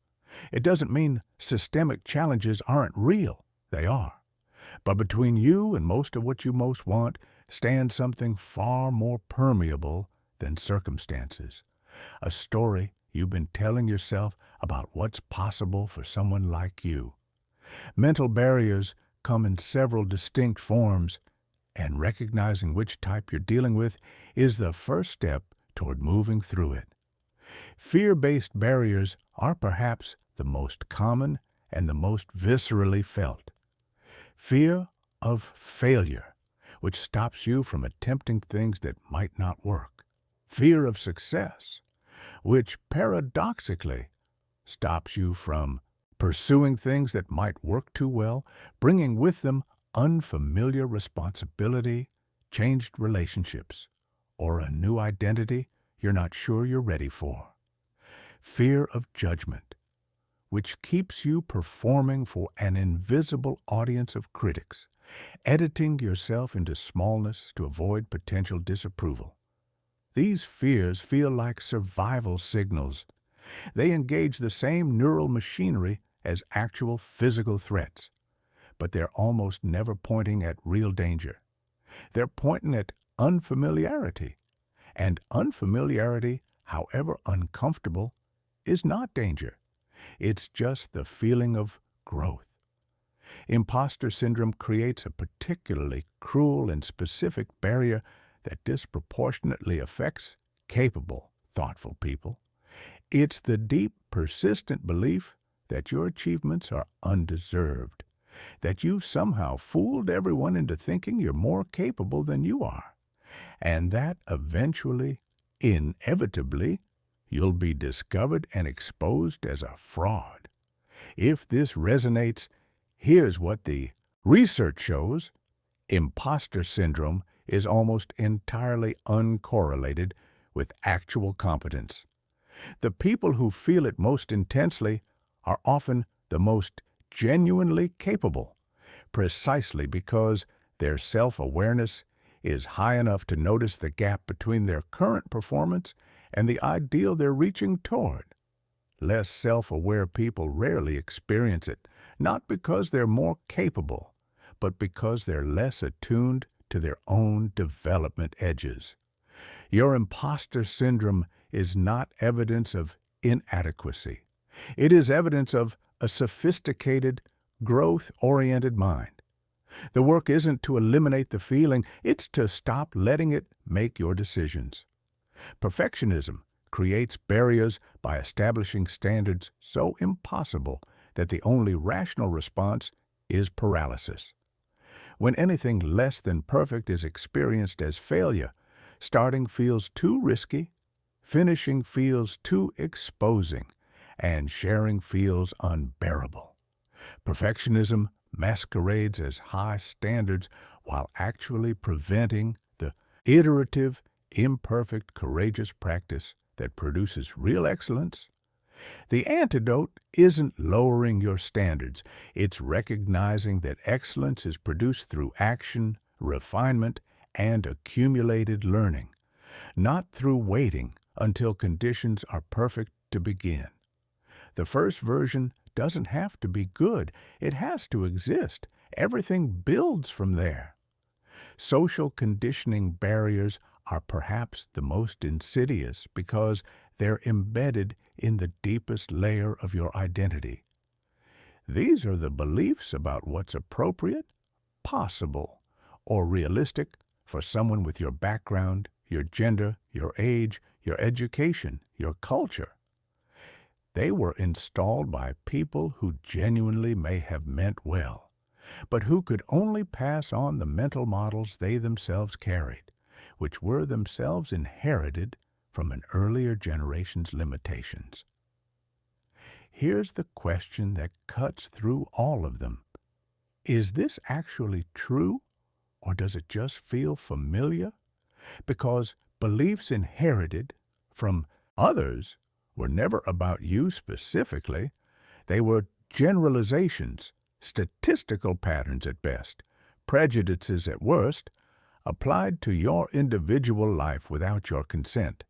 It doesn't mean systemic challenges aren't real. They are. But between you and most of what you most want stands something far more permeable than circumstances. A story you've been telling yourself about what's possible for someone like you. Mental barriers come in several distinct forms, and recognizing which type you're dealing with is the first step toward moving through it. Fear-based barriers are perhaps the most common and the most viscerally felt. Fear of failure, which stops you from attempting things that might not work. Fear of success, which paradoxically stops you from pursuing things that might work too well, bringing with them unfamiliar responsibility, changed relationships, or a new identity you're not sure you're ready for. Fear of judgment, which keeps you performing for an invisible audience of critics, editing yourself into smallness to avoid potential disapproval. These fears feel like survival signals. They engage the same neural machinery as actual physical threats, but they're almost never pointing at real danger. They're pointing at unfamiliarity, and unfamiliarity, however uncomfortable, is not danger. It's just the feeling of growth. Imposter syndrome creates a particularly cruel and specific barrier that disproportionately affects capable, thoughtful people. It's the deep, persistent belief that your achievements are undeserved, that you've somehow fooled everyone into thinking you're more capable than you are, and that eventually, inevitably, you'll be discovered and exposed as a fraud. If this resonates, here's what the research shows. Imposter syndrome is almost entirely uncorrelated with actual competence. The people who feel it most intensely are often the most genuinely capable, precisely because their self-awareness is high enough to notice the gap between their current performance and the ideal they're reaching toward. Less self-aware people rarely experience it, not because they're more capable, but because they're less attuned to their own development edges. Your imposter syndrome is not evidence of inadequacy. It is evidence of a sophisticated, growth-oriented mind. The work isn't to eliminate the feeling, it's to stop letting it make your decisions. Perfectionism creates barriers by establishing standards so impossible that the only rational response is paralysis. When anything less than perfect is experienced as failure, starting feels too risky, finishing feels too exposing, and sharing feels unbearable. Perfectionism masquerades as high standards while actually preventing the iterative, imperfect, courageous practice that produces real excellence. The antidote isn't lowering your standards. It's recognizing that excellence is produced through action, refinement, and accumulated learning, not through waiting until conditions are perfect to begin. The first version doesn't have to be good. It has to exist. Everything builds from there. Social conditioning barriers are perhaps the most insidious because they're embedded in the deepest layer of your identity. These are the beliefs about what's appropriate, possible, or realistic for someone with your background, your gender, your age, your education, your culture. They were installed by people who genuinely may have meant well, but who could only pass on the mental models they themselves carried, which were themselves inherited from an earlier generation's limitations. Here's the question that cuts through all of them. Is this actually true, or does it just feel familiar? Because beliefs inherited from others were never about you specifically. They were generalizations, statistical patterns at best, prejudices at worst, applied to your individual life without your consent.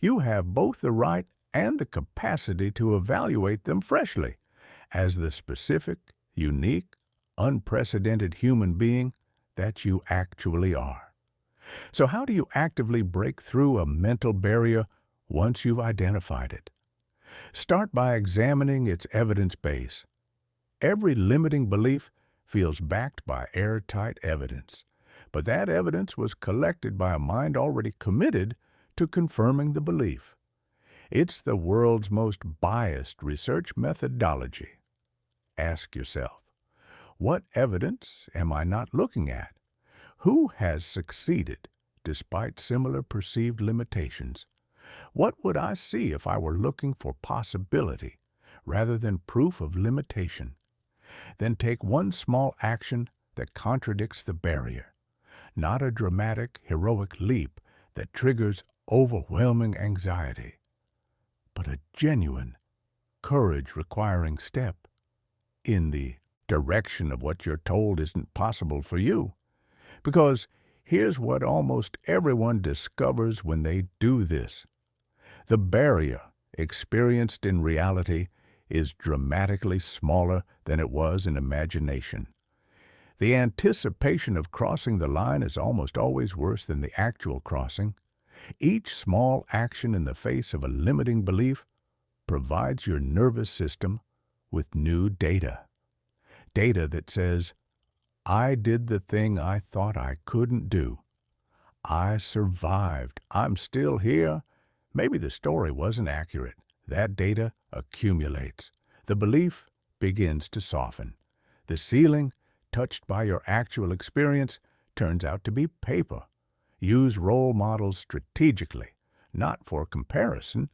You have both the right and the capacity to evaluate them freshly as the specific, unique, unprecedented human being that you actually are. So how do you actively break through a mental barrier once you've identified it. Start by examining its evidence base. Every limiting belief feels backed by airtight evidence, but that evidence was collected by a mind already committed to confirming the belief. It's the world's most biased research methodology. Ask yourself, what evidence am I not looking at? Who has succeeded despite similar perceived limitations? What would I see if I were looking for possibility rather than proof of limitation? Then take one small action that contradicts the barrier, not a dramatic, heroic leap that triggers overwhelming anxiety, but a genuine, courage-requiring step in the direction of what you're told isn't possible for you. Because here's what almost everyone discovers when they do this. The barrier experienced in reality is dramatically smaller than it was in imagination. The anticipation of crossing the line is almost always worse than the actual crossing. Each small action in the face of a limiting belief provides your nervous system with new data. Data that says, I did the thing I thought I couldn't do. I survived. I'm still here. Maybe the story wasn't accurate. That data accumulates. The belief begins to soften. The ceiling, touched by your actual experience, turns out to be paper. Use role models strategically, not for comparison.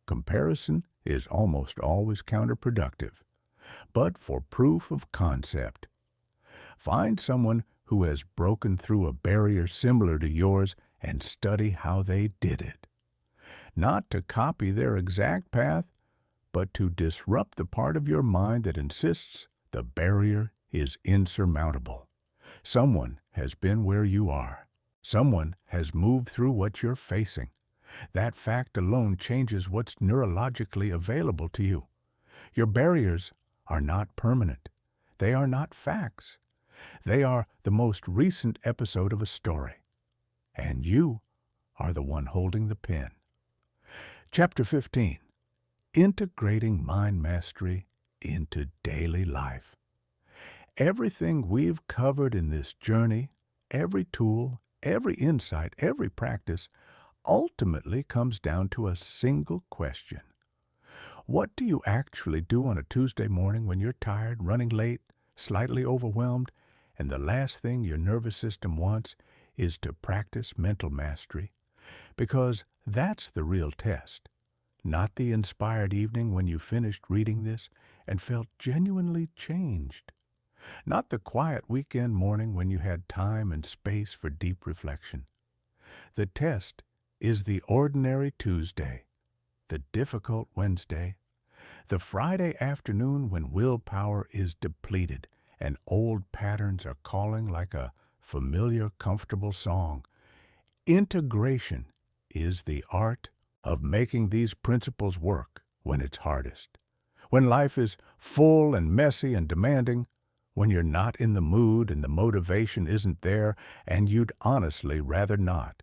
Comparison is almost always counterproductive, but for proof of concept. Find someone who has broken through a barrier similar to yours and study how they did it. Not to copy their exact path, but to disrupt the part of your mind that insists the barrier is insurmountable. Someone has been where you are. Someone has moved through what you're facing. That fact alone changes what's neurologically available to you. Your barriers are not permanent. They are not facts. They are the most recent episode of a story. And you are the one holding the pen. Chapter 15. Integrating Mind Mastery into Daily Life. Everything we've covered in this journey, every tool, every insight, every practice, ultimately comes down to a single question. What do you actually do on a Tuesday morning when you're tired, running late, slightly overwhelmed, and the last thing your nervous system wants is to practice mental mastery? Because that's the real test, not the inspired evening when you finished reading this and felt genuinely changed, not the quiet weekend morning when you had time and space for deep reflection. The test is the ordinary Tuesday, the difficult Wednesday, the Friday afternoon when willpower is depleted and old patterns are calling like a familiar, comfortable song. Integration is the art of making these principles work when it's hardest, when life is full and messy and demanding, when you're not in the mood and the motivation isn't there and you'd honestly rather not.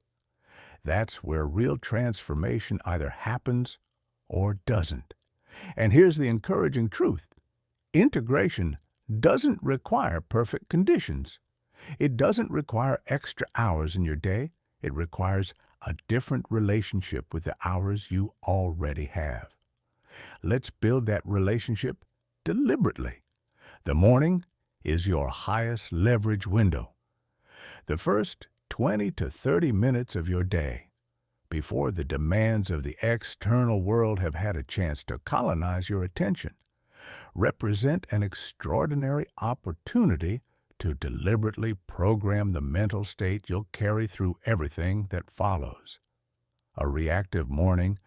That's where real transformation either happens or doesn't. And here's the encouraging truth. Integration doesn't require perfect conditions. It doesn't require extra hours in your day. It requires a different relationship with the hours you already have. Let's build that relationship deliberately. The morning is your highest leverage window. The first 20 to 30 minutes of your day, before the demands of the external world have had a chance to colonize your attention, represent an extraordinary opportunity to deliberately program the mental state you'll carry through everything that follows. A reactive morning,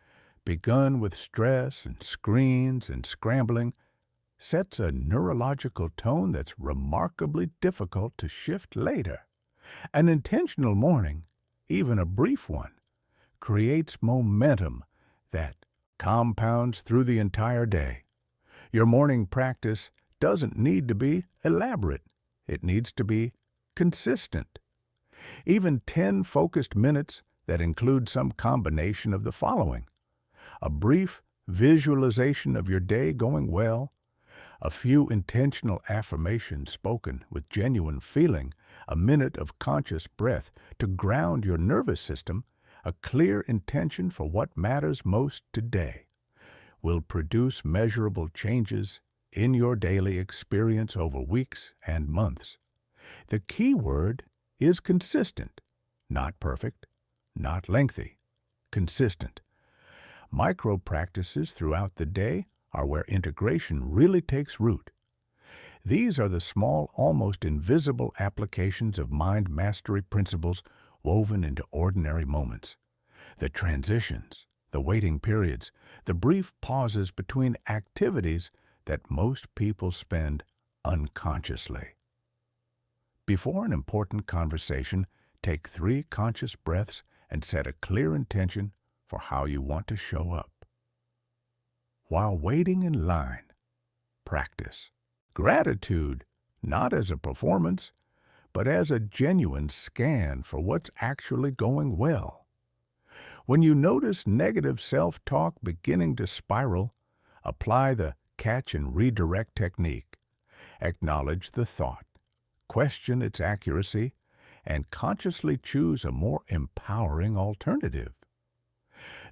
begun with stress and screens and scrambling, sets a neurological tone that's remarkably difficult to shift later. An intentional morning, even a brief one, creates momentum that compounds through the entire day. Your morning practice doesn't need to be elaborate. It needs to be consistent. Even 10 focused minutes that include some combination of the following: A brief visualization of your day going well, a few intentional affirmations spoken with genuine feeling, a minute of conscious breath to ground your nervous system, a clear intention for what matters most today will produce measurable changes in your daily experience over weeks and months. The key word is consistent, not perfect, not lengthy, consistent. Micro practices throughout the day are where integration really takes root. These are the small, almost invisible applications of mind mastery principles woven into ordinary moments. The transitions, the waiting periods, the brief pauses between activities that most people spend unconsciously. Before an important conversation, take 3 conscious breaths and set a clear intention for how you want to show up. While waiting in line, practice gratitude, not as a performance, but as a genuine scan for what's actually going well. When you notice negative self-talk beginning to spiral, apply the catch and redirect technique. Acknowledge the thought, question its accuracy, and consciously choose a more empowering alternative.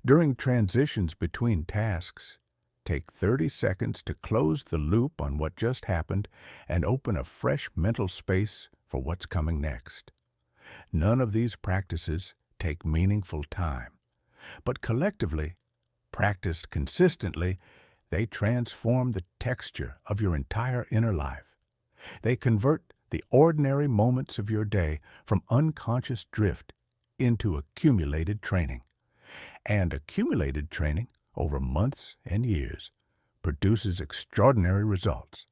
During transitions between tasks, take 30 seconds to close the loop on what just happened and open a fresh mental space for what's coming next. None of these practices take meaningful time, but collectively, practiced consistently, they transform the texture of your entire inner life. They convert the ordinary moments of your day from unconscious drift into accumulated training. And accumulated training over months and years produces extraordinary results.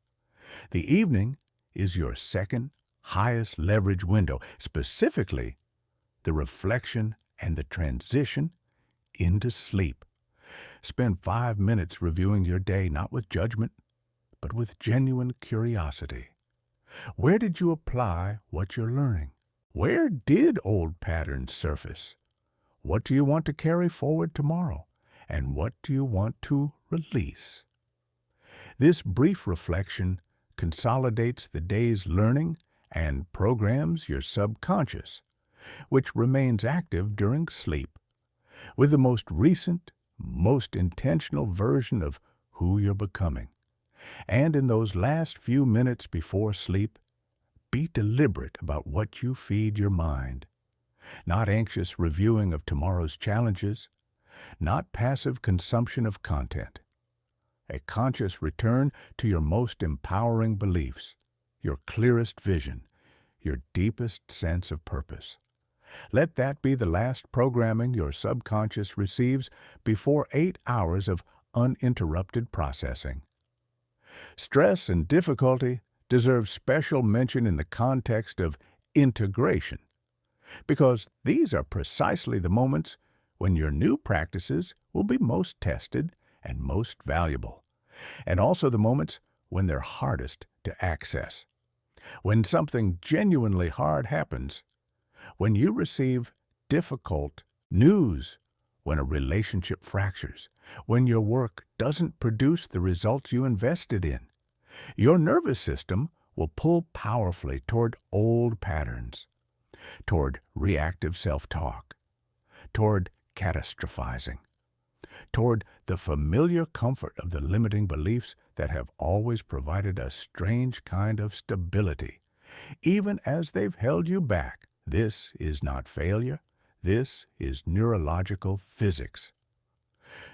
The evening is your second highest leverage window, specifically the reflection and the transition into sleep. Spend 5 minutes reviewing your day, not with judgment, but with genuine curiosity. Where did you apply what you're learning? Where did old patterns surface? What do you want to carry forward tomorrow? And what do you want to release? This brief reflection consolidates the day's learning and programs your subconscious, which remains active during sleep, with the most recent, most intentional version of who you're becoming. And in those last few minutes before sleep, be deliberate about what you feed your mind. Not anxious reviewing of tomorrow's challenges, not passive consumption of content. A conscious return to your most empowering beliefs, your clearest vision, your deepest sense of purpose. Let that be the last programming your subconscious receives before 8 hours of uninterrupted processing. Stress and difficulty deserve special mention in the context of integration, because these are precisely the moments when your new practices will be most tested and most valuable, and also the moments when they're hardest to access. When something genuinely hard happens, when you receive difficult news, when a relationship fractures, when your work doesn't produce the results you invested in, your nervous system will pull powerfully toward old patterns, toward reactive self-talk, toward catastrophizing, toward the familiar comfort of the limiting beliefs that have always provided a strange kind of stability, even as they've held you back. This is not failure. This is neurological physics.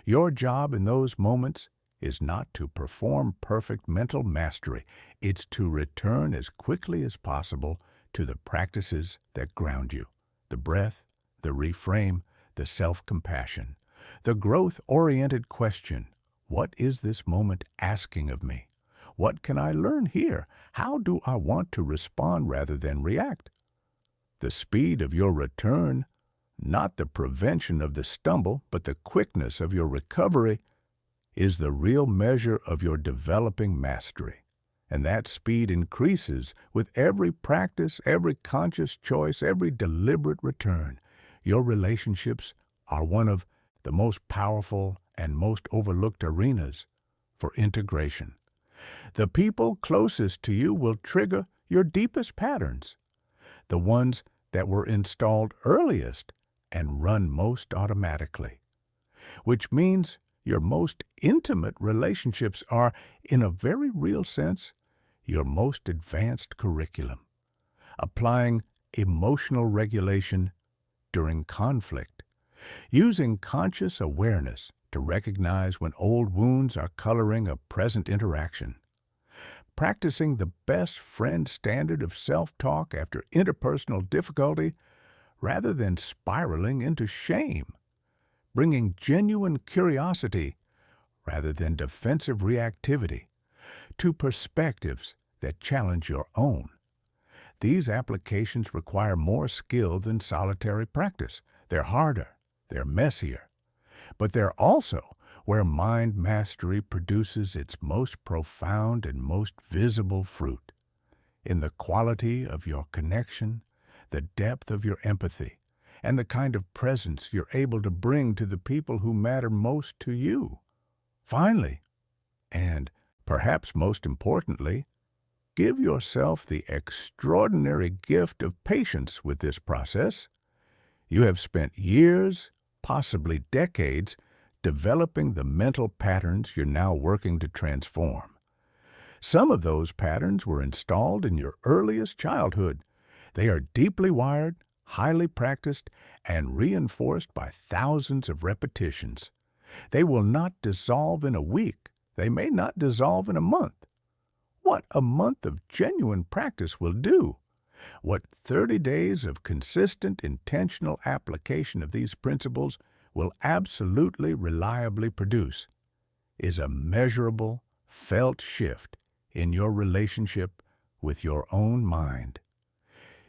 Your job in those moments is not to perform perfect mental mastery. It's to return as quickly as possible to the practices that ground you, the breath, the reframe, the self-compassion, the growth-oriented question, what is this moment asking of me? What can I learn here? How do I want to respond rather than react? The speed of your return, not the prevention of the stumble, but the quickness of your recovery, is the real measure of your developing mastery. And that speed increases with every practice, every conscious choice, every deliberate return. Your relationships are one of the most powerful and most overlooked arenas for integration. The people closest to you will trigger your deepest patterns, the ones that were installed earliest and run most automatically, which means your most intimate relationships are, in a very real sense, your most advanced curriculum, applying emotional regulation during conflict, using conscious awareness to recognize when old wounds are coloring a present interaction, practicing the best friend standard of self-talk after interpersonal difficulty rather than spiraling into shame, bringing genuine curiosity rather than defensive reactivity to perspectives that challenge your own. These applications require more skill than solitary practice. They're harder, they're messier, but they're also where mind mastery produces its most profound and most visible fruit, in the quality of your connection, the depth of your empathy, and the kind of presence you're able to bring to the people who matter most to you. Finally, and perhaps most importantly, give yourself the extraordinary gift of patience with this process. You have spent years, possibly decades, developing the mental patterns you're now working to transform. Some of those patterns were installed in your earliest childhood. They are deeply wired, highly practiced, and reinforced by thousands of repetitions. They will not dissolve in a week. They may not dissolve in a month. What a month of genuine practice will do, what 30 days of consistent, intentional application of these principles will absolutely reliably produce, is a measurable, felt shift in your relationship with your own mind.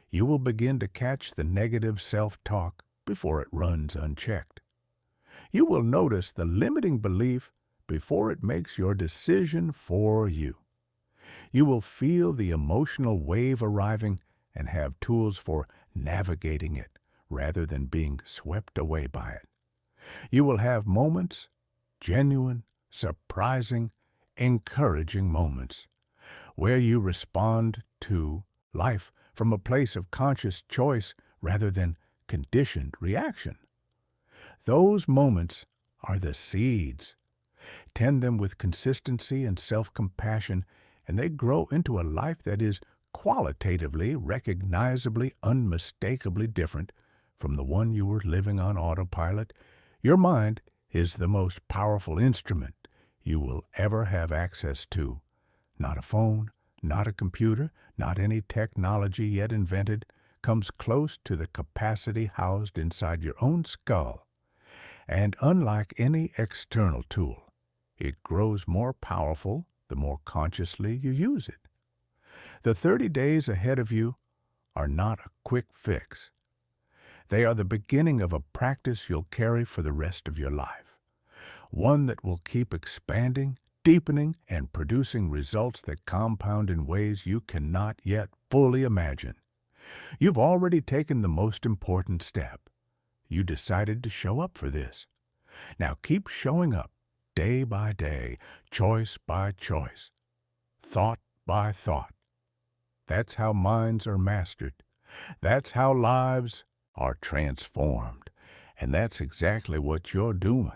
You will begin to catch the negative self-talk before it runs unchecked. You will notice the limiting belief before it makes your decision for you. You will feel the emotional wave arriving and have tools for navigating it rather than being swept away by it. You will have moments, genuine, surprising, encouraging moments, where you respond to life from a place of conscious choice rather than conditioned reaction. Those moments are the seeds. Tend them with consistency and self-compassion, and they grow into a life that is qualitatively, recognizably, unmistakably different from the one you were living on autopilot. Your mind is the most powerful instrument you will ever have access to. Not a phone, not a computer, not any technology yet invented comes close to the capacity housed inside your own skull. And unlike any external tool, it grows more powerful the more consciously you use it. The 30 days ahead of you are not a quick fix. They are the beginning of a practice you'll carry for the rest of your life, one that will keep expanding, deepening, and producing results that compound in ways you cannot yet fully imagine. You've already taken the most important step. You decided to show up for this. Now keep showing up, day by day, choice by choice, thought by thought. That's how minds are mastered. That's how lives are transformed. And that's exactly what you're doing.